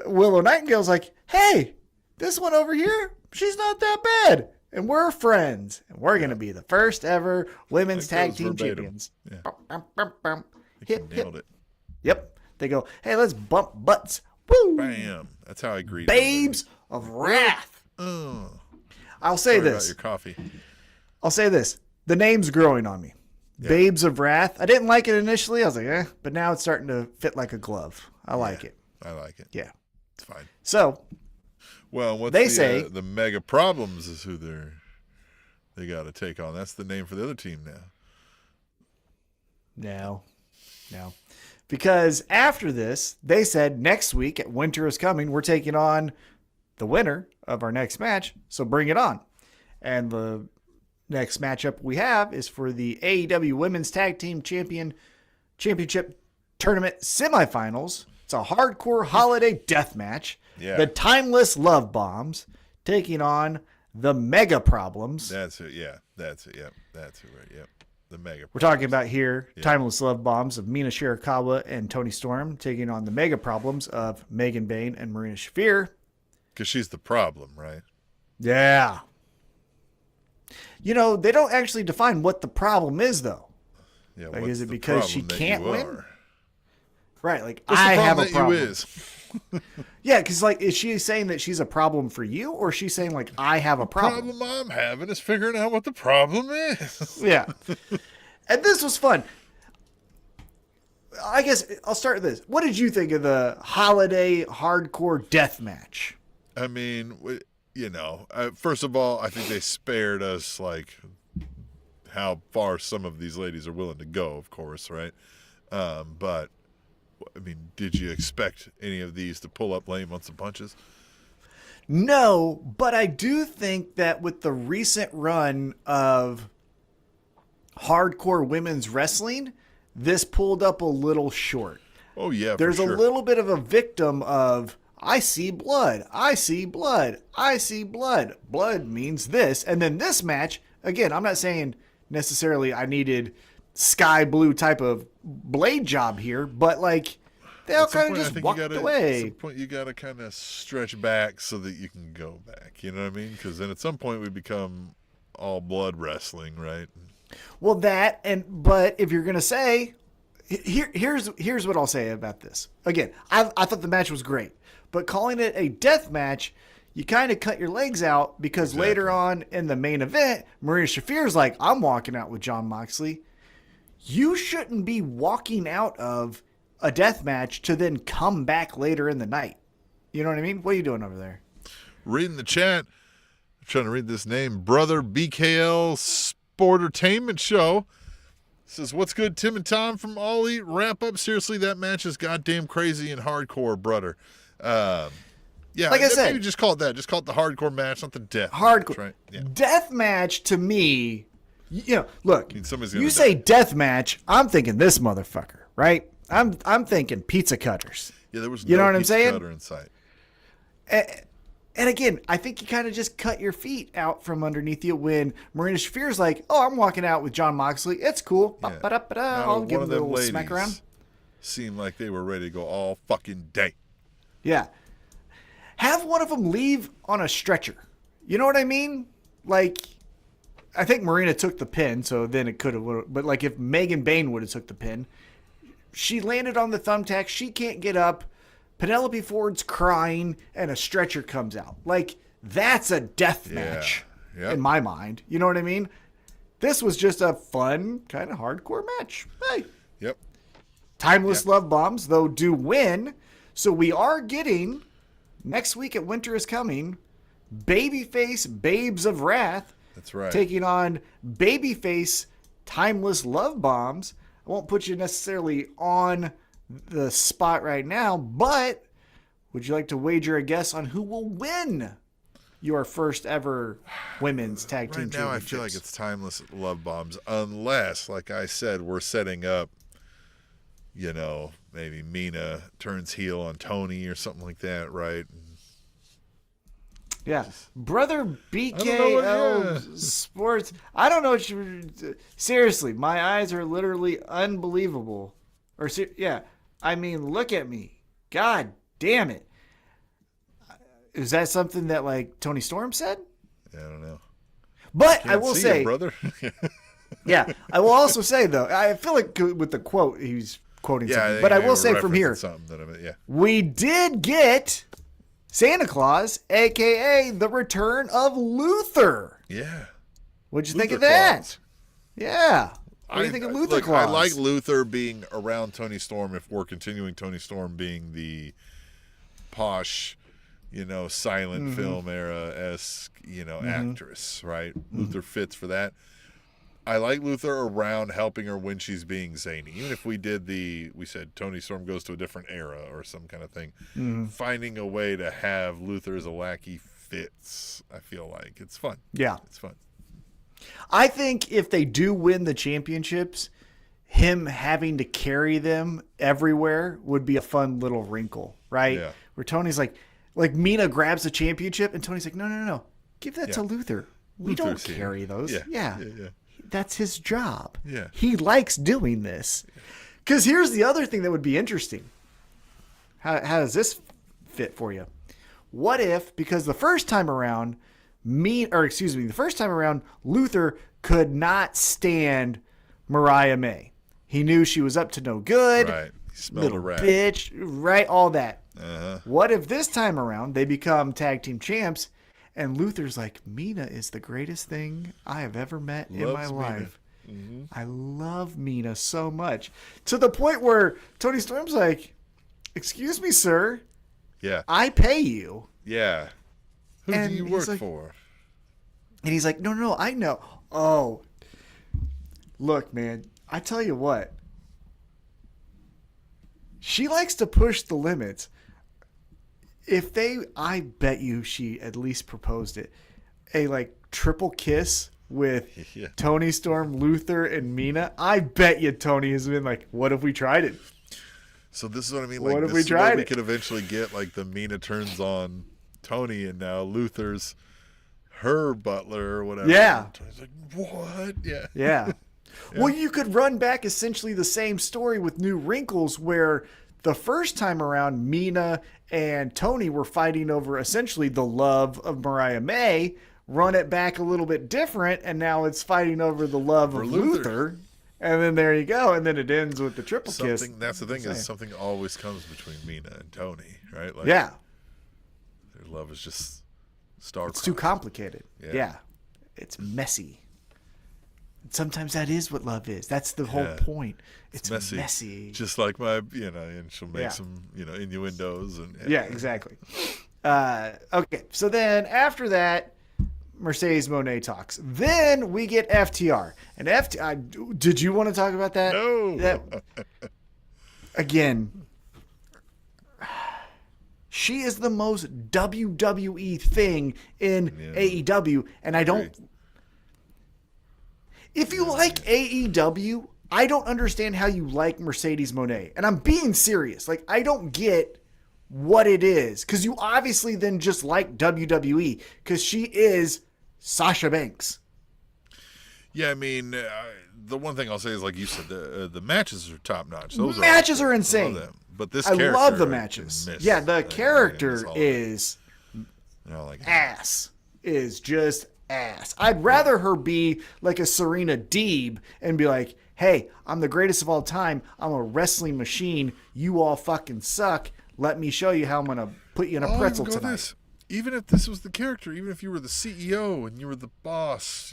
Willow Nightingale's like, hey, this one over here, she's not that bad. And we're friends. And we're going to be the first ever women's tag team champions. Yeah. Bum, bum, bum. Hip, nailed it. Yep. They go, hey, let's bump butts. Woo. Bam. That's how I greet Babes of Wrath. Oh. I'll say Sorry this. about your coffee. I'll say this. The name's growing on me. Babes of Wrath. I didn't like it initially. I was like, but now it's starting to fit like a glove. I like it. I like it. Yeah. It's fine. So, well, what they say the Mega Problems is who they got to take on. That's the name for the other team now. No. Because after this, they said next week at Winter is Coming, we're taking on the winner of our next match. So bring it on. And the next matchup we have is for the AEW Women's Tag Team Championship Tournament semifinals. It's a hardcore holiday death match. Yeah. The Timeless Love Bombs taking on the Mega Problems. That's it. Yeah. That's it. Yep. That's it. Right. Yep. The Mega Problems. We're talking about here Timeless Love Bombs of Mina Shirakawa and Toni Storm taking on the Mega Problems of Megan Bayne and Marina Shafir. Because she's the problem, right? Yeah. You know, they don't actually define what the problem is, though. Yeah. Like, is it because she can't win? Right. Like, what's I the have a that problem. You is? Yeah, because, like, is she saying that she's a problem for you, or is she saying, like, I have a problem? The problem I'm having is figuring out what the problem is. Yeah. And this was fun. I guess I'll start with this. What did you think of the holiday hardcore death match? I mean, you know, first of all, I think they spared us, like, how far some of these ladies are willing to go, of course, right? But, I mean, did you expect any of these to pull up lame on some punches? No, but I do think that with the recent run of hardcore women's wrestling, this pulled up a little short. Oh, yeah, There's a little bit of a victim of, I see blood, I see blood, I see blood. Blood means this. And then this match, again, I'm not saying necessarily I needed sky blue type of blade job here, but like they all kind of just walked away. At some point, you got to kind of stretch back so that you can go back. You know what I mean? Because then at some point we become all blood wrestling, right? Well, but if you're gonna say, here's what I'll say about this. Again, I thought the match was great, but calling it a death match, you kind of cut your legs out because later on in the main event, Marina Shafir's like, I'm walking out with Jon Moxley. You shouldn't be walking out of a death match to then come back later in the night. You know what I mean? What are you doing over there? Reading the chat. I'm trying to read this name. Brother BKL Sportertainment Show says, what's good, Tim and Tom from All Elite Wrap-Up? Seriously, that match is goddamn crazy and hardcore, brother. Yeah, like I said, maybe just call it that. Just call it the hardcore match, not the death hardcore match, right? Yeah. Death match to me, you know, look, I mean, you say death match, I'm thinking this motherfucker, right? I'm thinking pizza cutters. Yeah, there was you no know what I'm pizza saying? cutter in sight. And again, I think you kind of just cut your feet out from underneath you when Marina Shafir's like, oh, I'm walking out with Jon Moxley. It's cool. Yeah. I'll give him a little smack around. Seemed like they were ready to go all fucking day. Yeah. Have one of them leave on a stretcher. You know what I mean? Like, I think Marina took the pin, so then it could have. But like if Megan Bayne would have took the pin, she landed on the thumbtack. She can't get up. Penelope Ford's crying, and a stretcher comes out. Like, that's a death match in my mind. You know what I mean? This was just a fun, kind of hardcore match. Hey. Yep. Timeless Love Bombs, though, do win. So we are getting, next week at Winter is Coming, Babyface Babes of Wrath. That's right. Taking on Babyface Timeless Love Bombs. I won't put you necessarily on the spot right now, but would you like to wager a guess on who will win your first ever women's tag team championships? Right now, I feel like it's Timeless Love Bombs, unless, like I said, we're setting up, you know, maybe Mina turns heel on Tony or something like that, right? Yeah. Brother BKL Sports. I don't know what you... Seriously, my eyes are literally unbelievable. Yeah. I mean, look at me. God damn it. Is that something that, like, Toni Storm said? Yeah, I don't know. But I will say... You, brother. Yeah. I will also say, though, I feel like with the quote, he's quoting something. But I will say from here, we did get Santa Claus, a.k.a. the return of Luther. Yeah. What'd you think of that? Yeah. What do you think of Luther look, Claus? I like Luther being around Tony Storm if we're continuing Tony Storm being the posh, silent film era-esque, actress, right? Luther fits for that. I like Luther around helping her when she's being zany. Even if we said Tony Storm goes to a different era or some kind of thing, finding a way to have Luther as a lackey fits, I feel like. It's fun. Yeah. It's fun. I think if they do win the championships, him having to carry them everywhere would be a fun little wrinkle, right? Yeah. Where Tony's like Mina grabs the championship and Tony's like, no. Give that to Luther. We Luther's don't carry those. Yeah. That's his job. Yeah. He likes doing this. Because here's the other thing that would be interesting. How does this fit for you? What if, because the first time around, Luther could not stand Mariah May. He knew she was up to no good. Right. He smelled Little a rat. bitch. Right, all that. Uh-huh. What if this time around they become tag team champs and Luther's like, Mina is the greatest thing I have ever met in my life. I love Mina so much. To the point where Tony Storm's like, excuse me, sir. Yeah. I pay you. Yeah. Who And do you he's work like- for? And he's like, no, I know. Oh, look, man, I tell you what. She likes to push the limits. I bet you she at least proposed it. A triple kiss with Tony Storm, Luther, and Mina. I bet you Tony has been like, what if we tried it? So this is what I mean. What if Like, this we is where tried we it? could eventually get the Mina turns on Tony, and now Luther's her butler or whatever. Yeah. And Tony's like, what? Yeah. Yeah. Well, you could run back essentially the same story with new wrinkles where the first time around, Mina and Tony were fighting over essentially the love of Mariah May. Run it back a little bit different, and now it's fighting over the love of Luther. And then there you go. And then it ends with the triple kiss. That's the thing is something always comes between Mina and Tony, right? Yeah. Their love is just star. It's too complicated. Yeah. Yeah. It's messy. Sometimes that is what love is. That's the whole point. It's messy. Just like my, and she'll make some, innuendos and Yeah, exactly. Okay, so then after that, Mercedes Moné talks. Then we get FTR. And FTR, did you want to talk about that? No. Again, she is the most WWE thing in AEW, and I don't. If you like AEW, I don't understand how you like Mercedes Moné. And I'm being serious. I don't get what it is. Because you obviously then just like WWE. Because she is Sasha Banks. Yeah, I mean, the one thing I'll say is, like you said, the matches are top notch. Those matches are insane. I love them. But this I character, love the matches. Yeah, the character is ass. Is just ass. I'd rather her be like a Serena Deeb and be like, hey, I'm the greatest of all time. I'm a wrestling machine. You all fucking suck. Let me show you how I'm going to put you in a pretzel tonight. Even if this was the character, even if you were the CEO and you were the boss,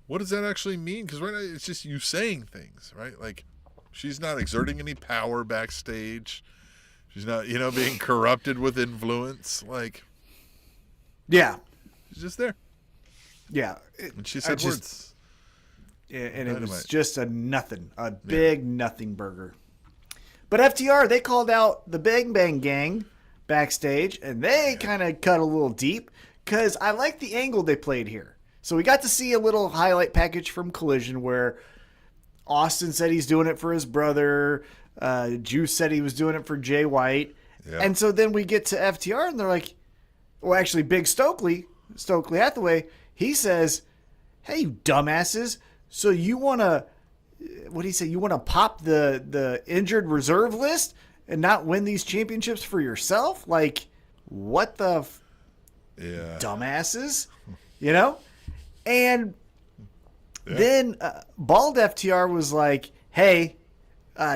what does that actually mean? Because right now it's just you saying things, right? Like, she's not exerting any power backstage. She's not, being corrupted with influence. Yeah. She's just there. Yeah. And she said words. And it was just a big nothing burger. But FTR, they called out the Bang Bang Gang backstage, and they kind of cut a little deep because I like the angle they played here. So we got to see a little highlight package from Collision where Austin said he's doing it for his brother. Juice said he was doing it for Jay White. Yeah. And so then we get to FTR, and they're like, well, actually, Big Stokely Hathaway, he says, hey, you dumbasses, so you want to, what did he say? You want to pop the injured reserve list and not win these championships for yourself? What the dumbasses? And then Bald FTR was like, hey,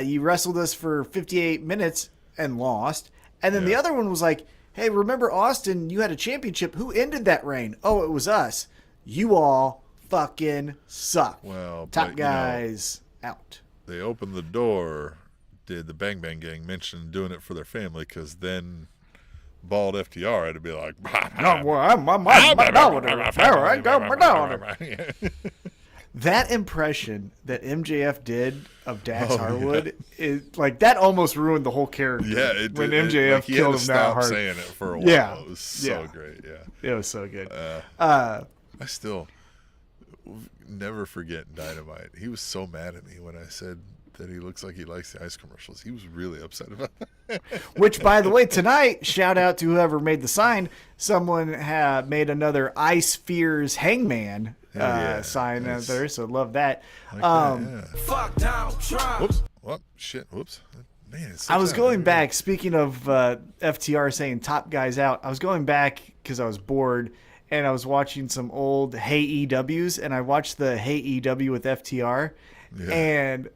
you wrestled us for 58 minutes and lost. And then the other one was like, hey, remember Austin, you had a championship. Who ended that reign? Oh, it was us. You all fucking suck. Well, Top but, guys out. They opened the door. Did the Bang Bang Gang mention doing it for their family? Because then Bald FTR had to be like, that impression that MJF did of Dax Harwood is like that almost ruined the whole character. Yeah, it did. When MJF he had killed to him that stop hard. saying it for a while. Yeah. It was so great. Yeah, it was so good. I still never forget Dynamite. He was so mad at me when I said that he looks like he likes the ice commercials. He was really upset about that. Which, by the way, tonight, shout out to whoever made the sign. Someone had made another Ice Fears Hangman sign out there, so love that. Fuck Donald Trump. Whoops. Whoop. Shit. Whoops. Man, it's I was going back, speaking of FTR saying top guys out, I was going back because I was bored, and I was watching some old Hey EWs, and I watched the Hey EW with FTR, and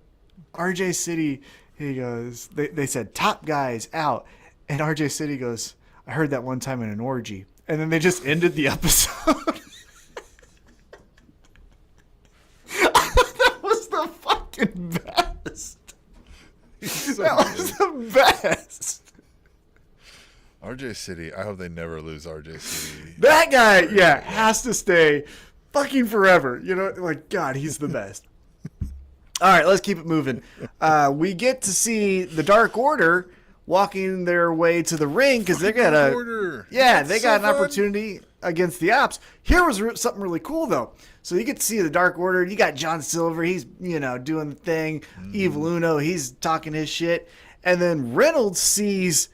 RJ City, he goes, they said top guys out, and RJ City goes, I heard that one time in an orgy, and then they just ended the episode. That was the fucking best. That was the best. RJ City. I hope they never lose RJ City. That guy, has to stay fucking forever. You know, like, God, he's the best. All right, let's keep it moving. We get to see the Dark Order walking their way to the ring because they got an opportunity against the Ops. Here was something really cool though. So you get to see the Dark Order. You got John Silver. He's doing the thing. Evil Uno. He's talking his shit. And then Reynolds sees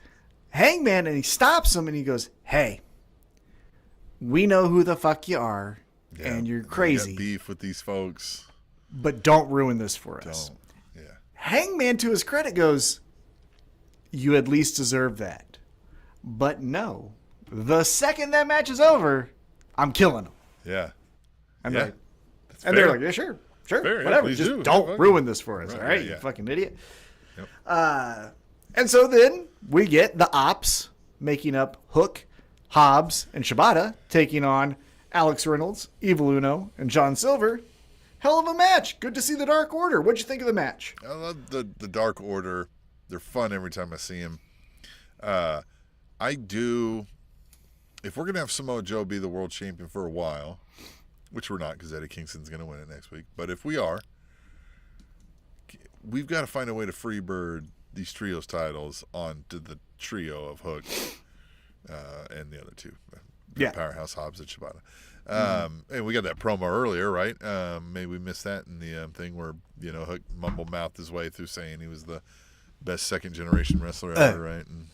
Hangman and he stops him and he goes, "Hey, we know who the fuck you are, and you're crazy. You got beef with these folks. But don't ruin this for us." Yeah. Hangman, to his credit, goes, "You at least deserve that." But no. The second that match is over, I'm killing him. Yeah. And yeah. they're like, yeah, sure, Fair, whatever. yeah, Just don't ruin this for us, all right, you fucking idiot. Yep. And so then we get the Ops making up Hook, Hobbs, and Shibata taking on Alex Reynolds, Evil Uno, and John Silver. Hell of a match. Good to see the Dark Order. What'd you think of the match? I love the Dark Order. They're fun every time I see them. I do. If we're going to have Samoa Joe be the world champion for a while, which we're not because Eddie Kingston's going to win it next week, but if we are, we've got to find a way to freebird these trios titles onto the trio of Hook and the other two. Powerhouse Hobbs and Shibata. And we got that promo earlier, right? Maybe we missed that in the thing where, Hook mumble-mouthed his way through saying he was the best second-generation wrestler ever, right? And,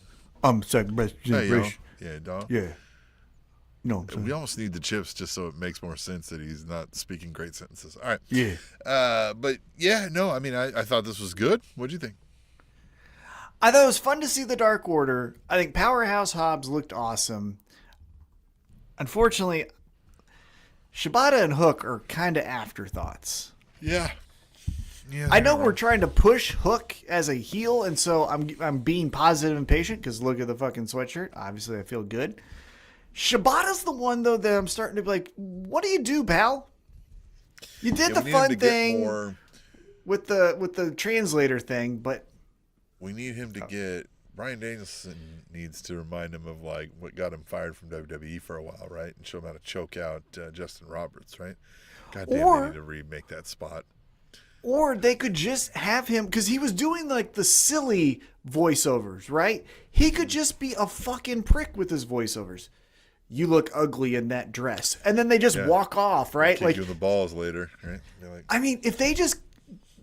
I'm second-best generation. Yeah, dog. Yeah. No, we almost need the chips just so it makes more sense that he's not speaking great sentences. All right. Yeah. But, I thought this was good. What'd you think? I thought it was fun to see the Dark Order. I think Powerhouse Hobbs looked awesome. Unfortunately, Shibata and Hook are kind of afterthoughts. Yeah. I know we're trying to push Hook as a heel, and so I'm being positive and patient because look at the fucking sweatshirt. Obviously, I feel good. Shibata's the one, though, that I'm starting to be like, what do you do, pal? You did the fun thing with the translator thing, but... We need him to get... Bryan Danielson needs to remind him of like what got him fired from WWE for a while, right? And show him how to choke out Justin Roberts, right? God damn, they need to remake that spot. Or they could just have him, because he was doing like the silly voiceovers, right? He could just be a fucking prick with his voiceovers. You look ugly in that dress. And then they just walk off, right? Kick you in the balls later, right? Like, I mean, if they just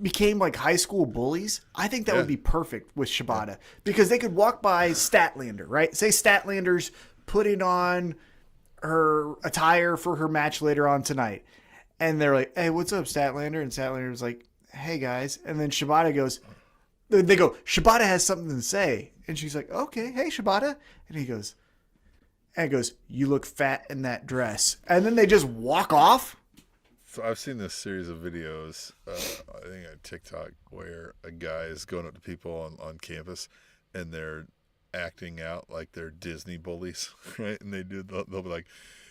became like high school bullies, I think that would be perfect with Shibata because they could walk by Statlander, right? Say Statlander's putting on her attire for her match later on tonight. And they're like, "Hey, what's up, Statlander?" And Statlander's like, "Hey, guys." And then Shibata goes, they go, "Shibata has something to say." And she's like, "Okay, hey, Shibata." And he goes, "You look fat in that dress." And then they just walk off. So I've seen this series of videos, I think on TikTok, where a guy is going up to people on campus and they're acting out like they're Disney bullies, right? And they'll be like,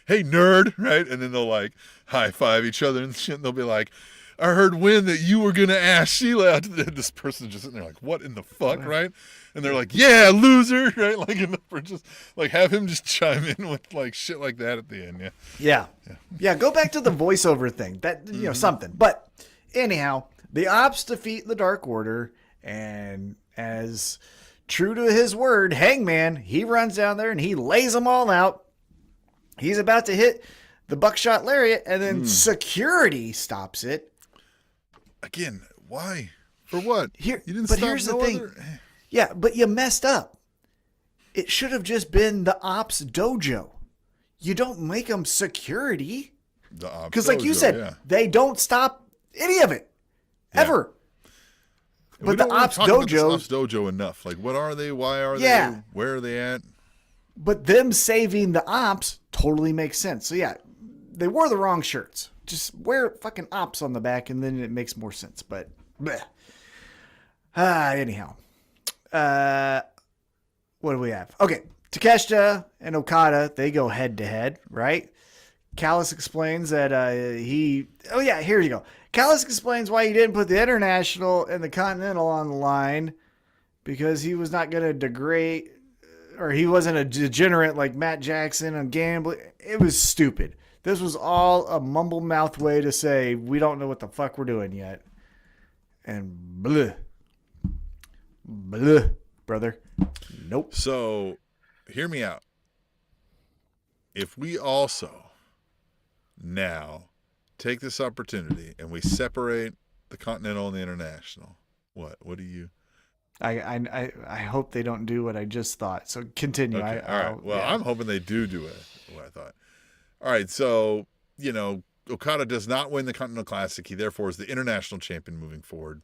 hey, nerd, right? And then they'll like high five each other and shit. And they'll be like, I heard Win that you were going to ask Sheila out. This person's just sitting there like, what in the fuck, right? And they're like, yeah, loser, right? Like, just like have him just chime in with like shit like that at the end. Yeah. Go back to the voiceover thing. That, something. But anyhow, the Ops defeat the Dark Order, and as true to his word, Hangman, he runs down there and he lays them all out. He's about to hit the buckshot lariat, and then security stops it. Again, why? For what? Here, you didn't but stop here's the no thing. other... Yeah, but you messed up. It should have just been the Ops Dojo. You don't make them security. Because like you said, they don't stop any of it. Ever. But the Ops Dojo... Ops Dojo enough. Like, what are they? Why are they? Where are they at? But them saving the Ops totally makes sense. So yeah, they wore the wrong shirts. Just wear fucking Ops on the back and then it makes more sense. But anyhow. What do we have? Okay. Takeshita and Okada, they go head to head, right? Callis explains that here you go. Callis explains why he didn't put the International and the Continental on the line because he was not going to degrade, or he wasn't a degenerate like Matt Jackson on gambling. It was stupid. This was all a mumble mouth way to say we don't know what the fuck we're doing yet. And bleh, brother. Nope. So, hear me out. If we also now take this opportunity and we separate the Continental and the International, what do you? I hope they don't do what I just thought. So continue. Okay. All right. Well, I'm hoping they do what I thought. All right. So, Okada does not win the Continental Classic. He therefore is the international champion moving forward.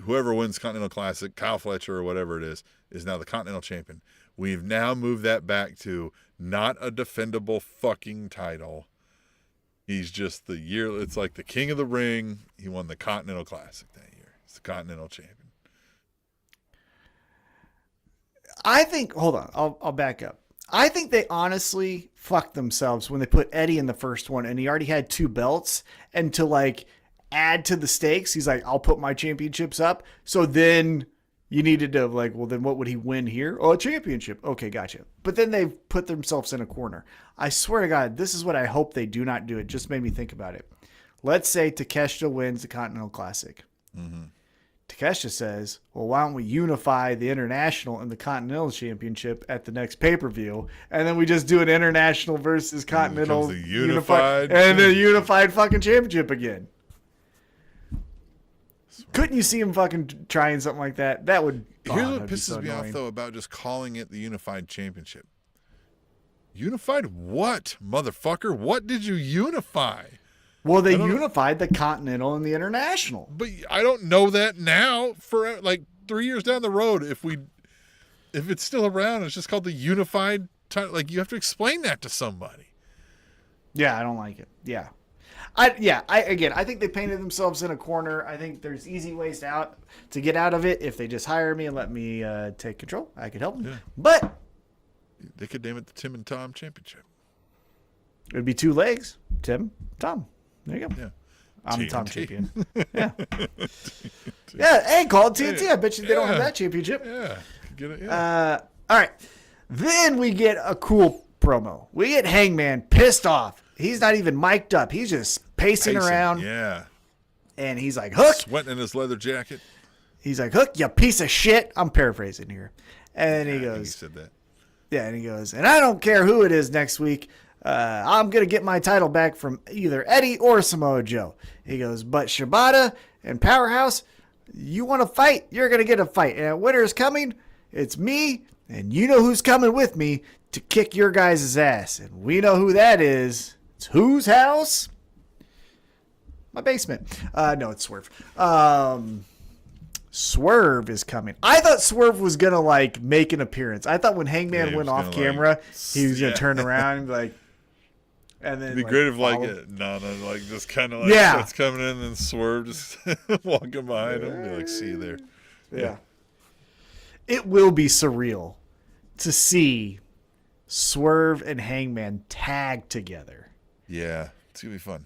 Whoever wins Continental Classic, Kyle Fletcher or whatever it is now the Continental champion. We've now moved that back to not a defendable fucking title. He's just it's like the king of the ring. He won the Continental Classic that year. He's the Continental champion. I think, hold on, I'll back up. I think they honestly fucked themselves when they put Eddie in the first one and he already had 2 belts, and to like add to the stakes, he's like, I'll put my championships up. So then you needed to like, well, then what would he win here? Oh, a championship. Okay, gotcha. But then they've put themselves in a corner. I swear to God, this is what I hope they do not do. It just made me think about it. Let's say Takeshita wins the Continental Classic. Mm-hmm. Takeshita says, well, why don't we unify the International and the Continental Championship at the next pay-per-view? And then we just do an International versus Continental unified and the unified fucking championship again. Couldn't you see him fucking trying something like that? That would. Here's what pisses me off, though, about just calling it the Unified Championship. Unified what, motherfucker? What did you unify? Well, they unified the Continental and the International. But I don't know that now. For like 3 years down the road, if it's still around, it's just called the Unified. Like you have to explain that to somebody. Yeah, I don't like it. Yeah. I think they painted themselves in a corner. I think there's easy ways to get out of it. If they just hire me and let me take control, I could help them. Yeah. But they could name it the Tim and Tom Championship. It would be 2 legs. Tim, Tom. There you go. Yeah. I'm the Tom champion. Yeah. Yeah. Hey, call it TNT. I bet you they don't have that championship. Yeah. Get it. Yeah. All right. Then we get a cool promo. We get Hangman pissed off. He's not even mic'd up. He's just pacing around. Yeah. And he's like, Hook. Sweating in his leather jacket. He's like, Hook, you piece of shit. I'm paraphrasing here. And he goes. He said that. Yeah, and he goes, and I don't care who it is next week. I'm going to get my title back from either Eddie or Samoa Joe. He goes, but Shibata and Powerhouse, you want to fight? You're going to get a fight. And winter's coming. It's me, and you know who's coming with me to kick your guys' ass. And we know who that is. It's whose house? My basement. No, it's Swerve. Swerve is coming. I thought Swerve was going to, like, make an appearance. I thought when Hangman went off camera, he was going to turn around and be like, and then, it'd be great if Nana just kind of starts coming in and Swerve just walking behind him. Be like, see you there. Yeah. It will be surreal to see Swerve and Hangman tag together. Yeah, it's going to be fun.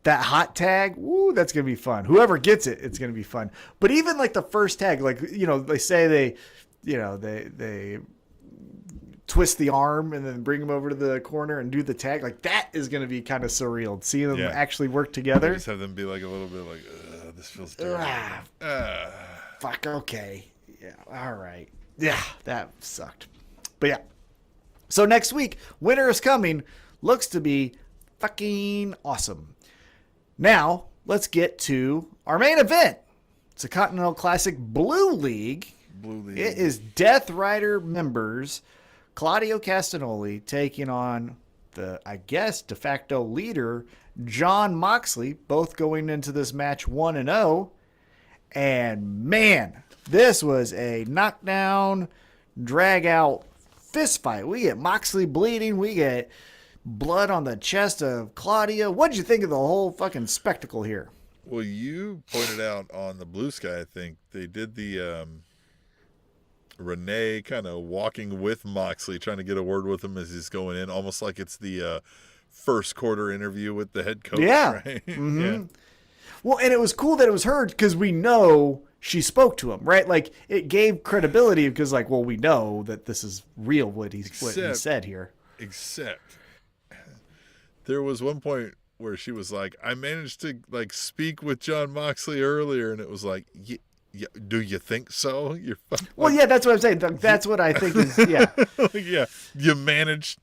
That hot tag, woo, that's going to be fun. Whoever gets it, it's going to be fun. But even like the first tag, like, they say they twist the arm and then bring him over to the corner and do the tag. Like, that is going to be kind of surreal. Seeing them actually work together. Just have them be like a little bit like, this feels dirty. Fuck, okay. Yeah, all right. Yeah, that sucked. But yeah. So next week, Winter is Coming looks to be fucking awesome. Now, let's get to our main event. It's a Continental Classic Blue League. It is Death Rider members Claudio Castagnoli taking on the, I guess, de facto leader, Jon Moxley, both going into this match 1-0. And man, this was a knockdown, drag out fist fight. We get Moxley bleeding. We get blood on the chest of Claudio. What'd you think of the whole fucking spectacle here? Well, you pointed out on the Blue Sky, I think, they did the Renee kind of walking with Moxley, trying to get a word with him as he's going in, almost like it's the first quarter interview with the head coach. Yeah. Right? Mm-hmm. Yeah. Well, and it was cool that it was heard because we know she spoke to him, right? Like, it gave credibility because, like, well, we know that this is real what he said here. Except there was one point where she was like, I managed to, like, speak with Jon Moxley earlier, and it was like, do you think so? You're well, yeah, that's what I'm saying. That's what I think is, yeah. Yeah, you managed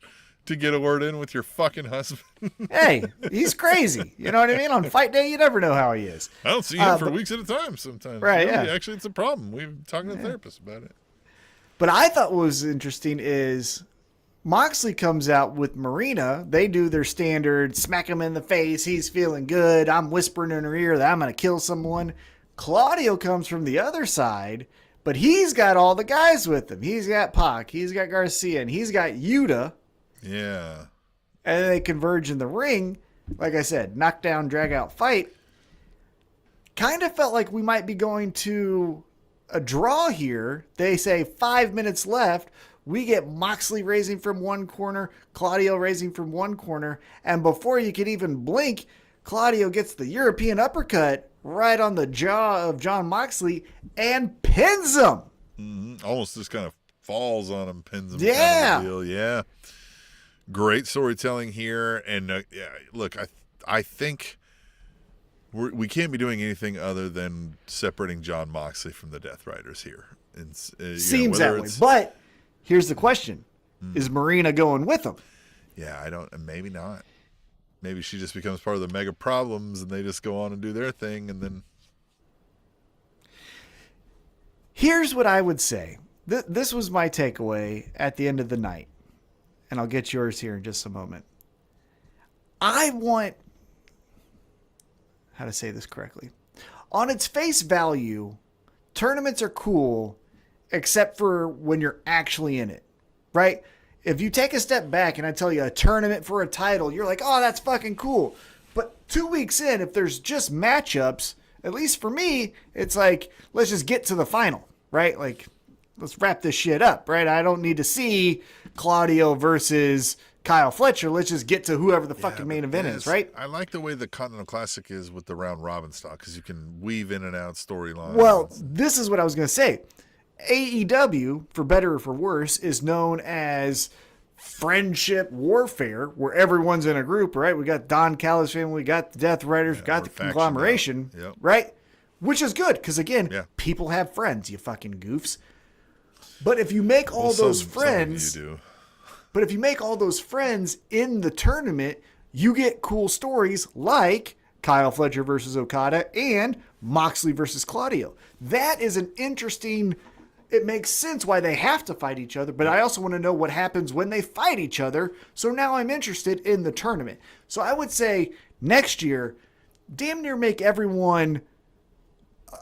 to get a word in with your fucking husband. Hey, he's crazy. You know what I mean? On fight day, you never know how he is. I don't see him for weeks at a time sometimes. Right, really, yeah. Actually, it's a problem. We've talked to the therapist about it. But I thought what was interesting is Moxley comes out with Marina. They do their standard, smack him in the face. He's feeling good. I'm whispering in her ear that I'm going to kill someone. Claudio comes from the other side, but he's got all the guys with him. He's got Pac, he's got Garcia, and he's got Yuta. Yeah. And then they converge in the ring. Like I said, knockdown, drag out fight. Kind of felt like we might be going to a draw here. They say 5 minutes left. We get Moxley raising from one corner, Claudio raising from one corner, and before you can even blink, Claudio gets the European uppercut right on the jaw of Jon Moxley and pins him. Mm-hmm. Almost just kind of falls on him, pins him. Yeah. Kind of deal. Yeah. Great storytelling here. And look, I think we can't be doing anything other than separating Jon Moxley from the Death Riders here. And, seems that way. But here's the question. Is Marina going with him? Yeah, maybe not. Maybe she just becomes part of the mega problems and they just go on and do their thing. And then here's what I would say. This was my takeaway at the end of the night. And I'll get yours here in just a moment. I want, how to say this correctly. On its face value, tournaments are cool, except for when you're actually in it, right? If you take a step back and I tell you a tournament for a title, you're like, oh, that's fucking cool. But 2 weeks in, if there's just matchups, at least for me, it's like, let's just get to the final, right? Like, let's wrap this shit up, right? I don't need to see Claudio versus Kyle Fletcher. Let's just get to whoever the fucking main event is, right? I like the way the Continental Classic is with the round robin style because you can weave in and out storylines. Well, this is what I was going to say. AEW, for better or for worse, is known as friendship warfare, where everyone's in a group, right? We got Don Callis family, we got the Death Riders, we got the conglomeration, right? Which is good, because again, people have friends, you fucking goofs. But if you make all those friends, some of you do. But if you make all those friends in the tournament, you get cool stories like Kyle Fletcher versus Okada and Moxley versus Claudio. That is an interesting. It makes sense why they have to fight each other, but I also want to know what happens when they fight each other. So now I'm interested in the tournament. So I would say next year, damn near make everyone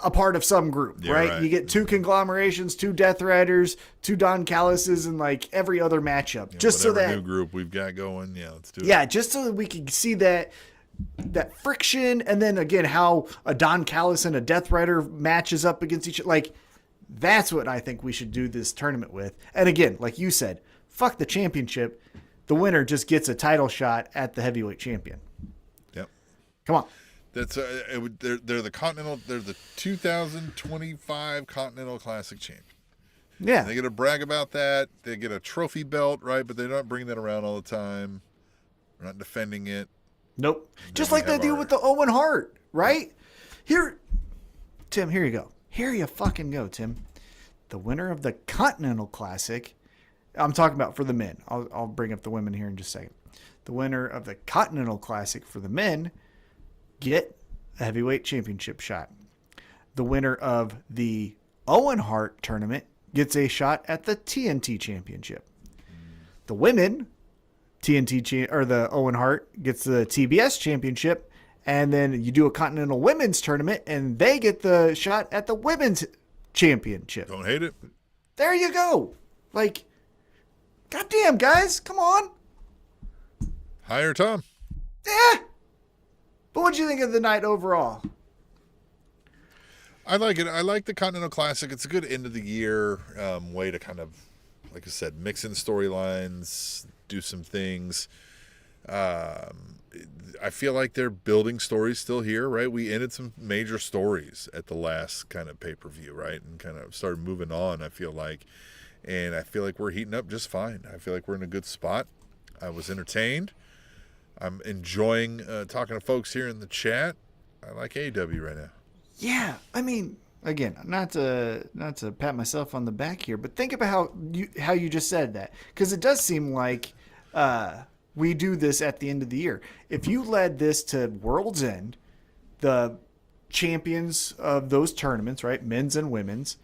a part of some group, right? You get 2 conglomerations, 2 Death Riders, 2 Don Callises, and like every other matchup. Just so that new group we've got going, let's do it. Yeah, just so that we can see that friction, and then again how a Don Callis and a Death Rider matches up against each other. Like, That's what I think we should do this tournament with. And again, like you said, fuck the championship. The winner just gets a title shot at the heavyweight champion. Yep. Come on. That's they're the Continental. They're the 2025 Continental Classic champion. Yeah. And they get to brag about that. They get a trophy belt, right? But they're not bringing that around all the time. They're not defending it. Nope. Just like they do with the Owen Hart, right? Here, Tim, here you go. Here you fucking go, Tim. The winner of the Continental Classic. I'm talking about for the men. I'll bring up the women here in just a second. The winner of the Continental Classic for the men get a heavyweight championship shot. The winner of the Owen Hart tournament gets a shot at the TNT championship. The women, the Owen Hart gets the TBS championship, and then you do a Continental Women's tournament, and they get the shot at the Women's championship. Don't hate it. There you go. Like, goddamn, guys, come on. Hire Tom. Yeah. But what'd you think of the night overall? I like it. I like the Continental Classic. It's a good end of the year way to kind of, like I said, mix in storylines, do some things. I feel like they're building stories still here, right? We ended some major stories at the last kind of pay-per-view, right? And kind of started moving on, I feel like. And I feel like we're heating up just fine. I feel like we're in a good spot. I was entertained. I'm enjoying talking to folks here in the chat. I like AEW right now. Yeah, I mean, again, not to pat myself on the back here, but think about how you just said that, because it does seem like we do this at the end of the year. If you led this to World's End, the champions of those tournaments, right, men's and women's,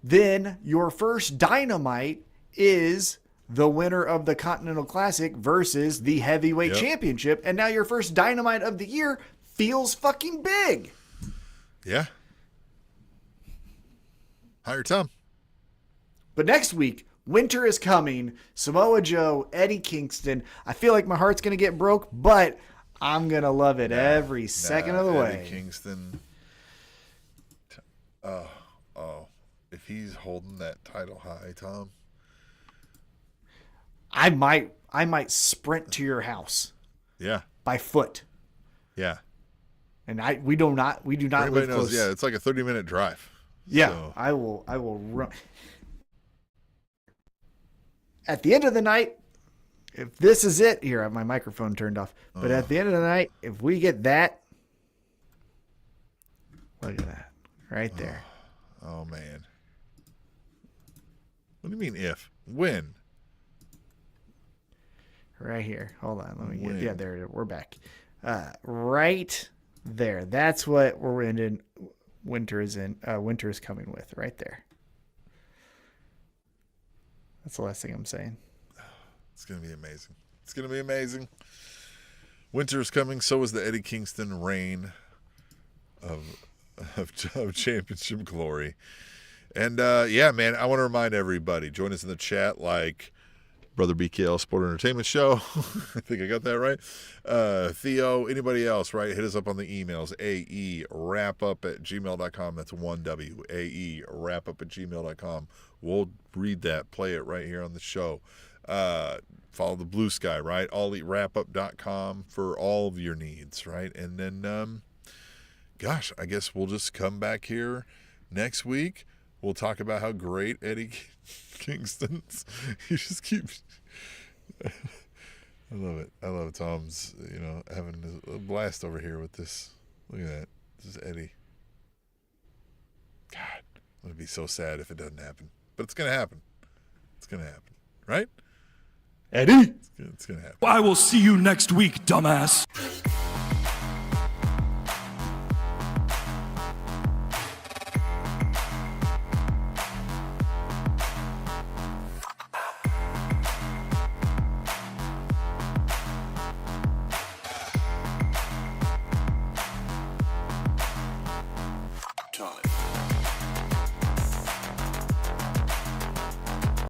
then your first Dynamite is the winner of the Continental Classic versus the heavyweight championship, and now your first Dynamite of the year feels fucking big. Yeah. Hire Tom. But next week, winter is coming. Samoa Joe, Eddie Kingston. I feel like my heart's going to get broke, but I'm going to love it every second of the way. Eddie Kingston. If he's holding that title high, Tom. I might sprint to your house. Yeah. By foot. Yeah. And we do not Everybody live close. knows, yeah, it's like a 30-minute drive. Yeah, So. I will run. At the end of the night, if this is it, here, I have my microphone turned off. But at the end of the night, if we get that, look at that, right there. Oh man. What do you mean if? When? Right here. Hold on. Let me When? get. Yeah, there it is. We're back. Right there. That's what we're in. Winter is coming with right there. That's the last thing I'm saying. It's gonna be amazing. It's gonna be amazing. Winter is coming. So is the Eddie Kingston reign of championship glory. And yeah, man, I want to remind everybody, join us in the chat like Brother BKL Sport Entertainment Show. I think I got that right. Theo, anybody else, right? Hit us up on the emails. AEWrapup@gmail.com. That's 1W. AEWrapup@gmail.com. We'll read that, play it right here on the show. Follow the Blue Sky, right? AllEatWrapup.com for all of your needs, right? And then, gosh, I guess we'll just come back here next week. We'll talk about how great Eddie Kingston's. He just keeps. I love it. I love Tom's, having a blast over here with this. Look at that. This is Eddie. God, I'm going to be so sad if it doesn't happen. But it's going to happen. It's going to happen. Right? Eddie! It's going to happen. I will see you next week, dumbass. Time.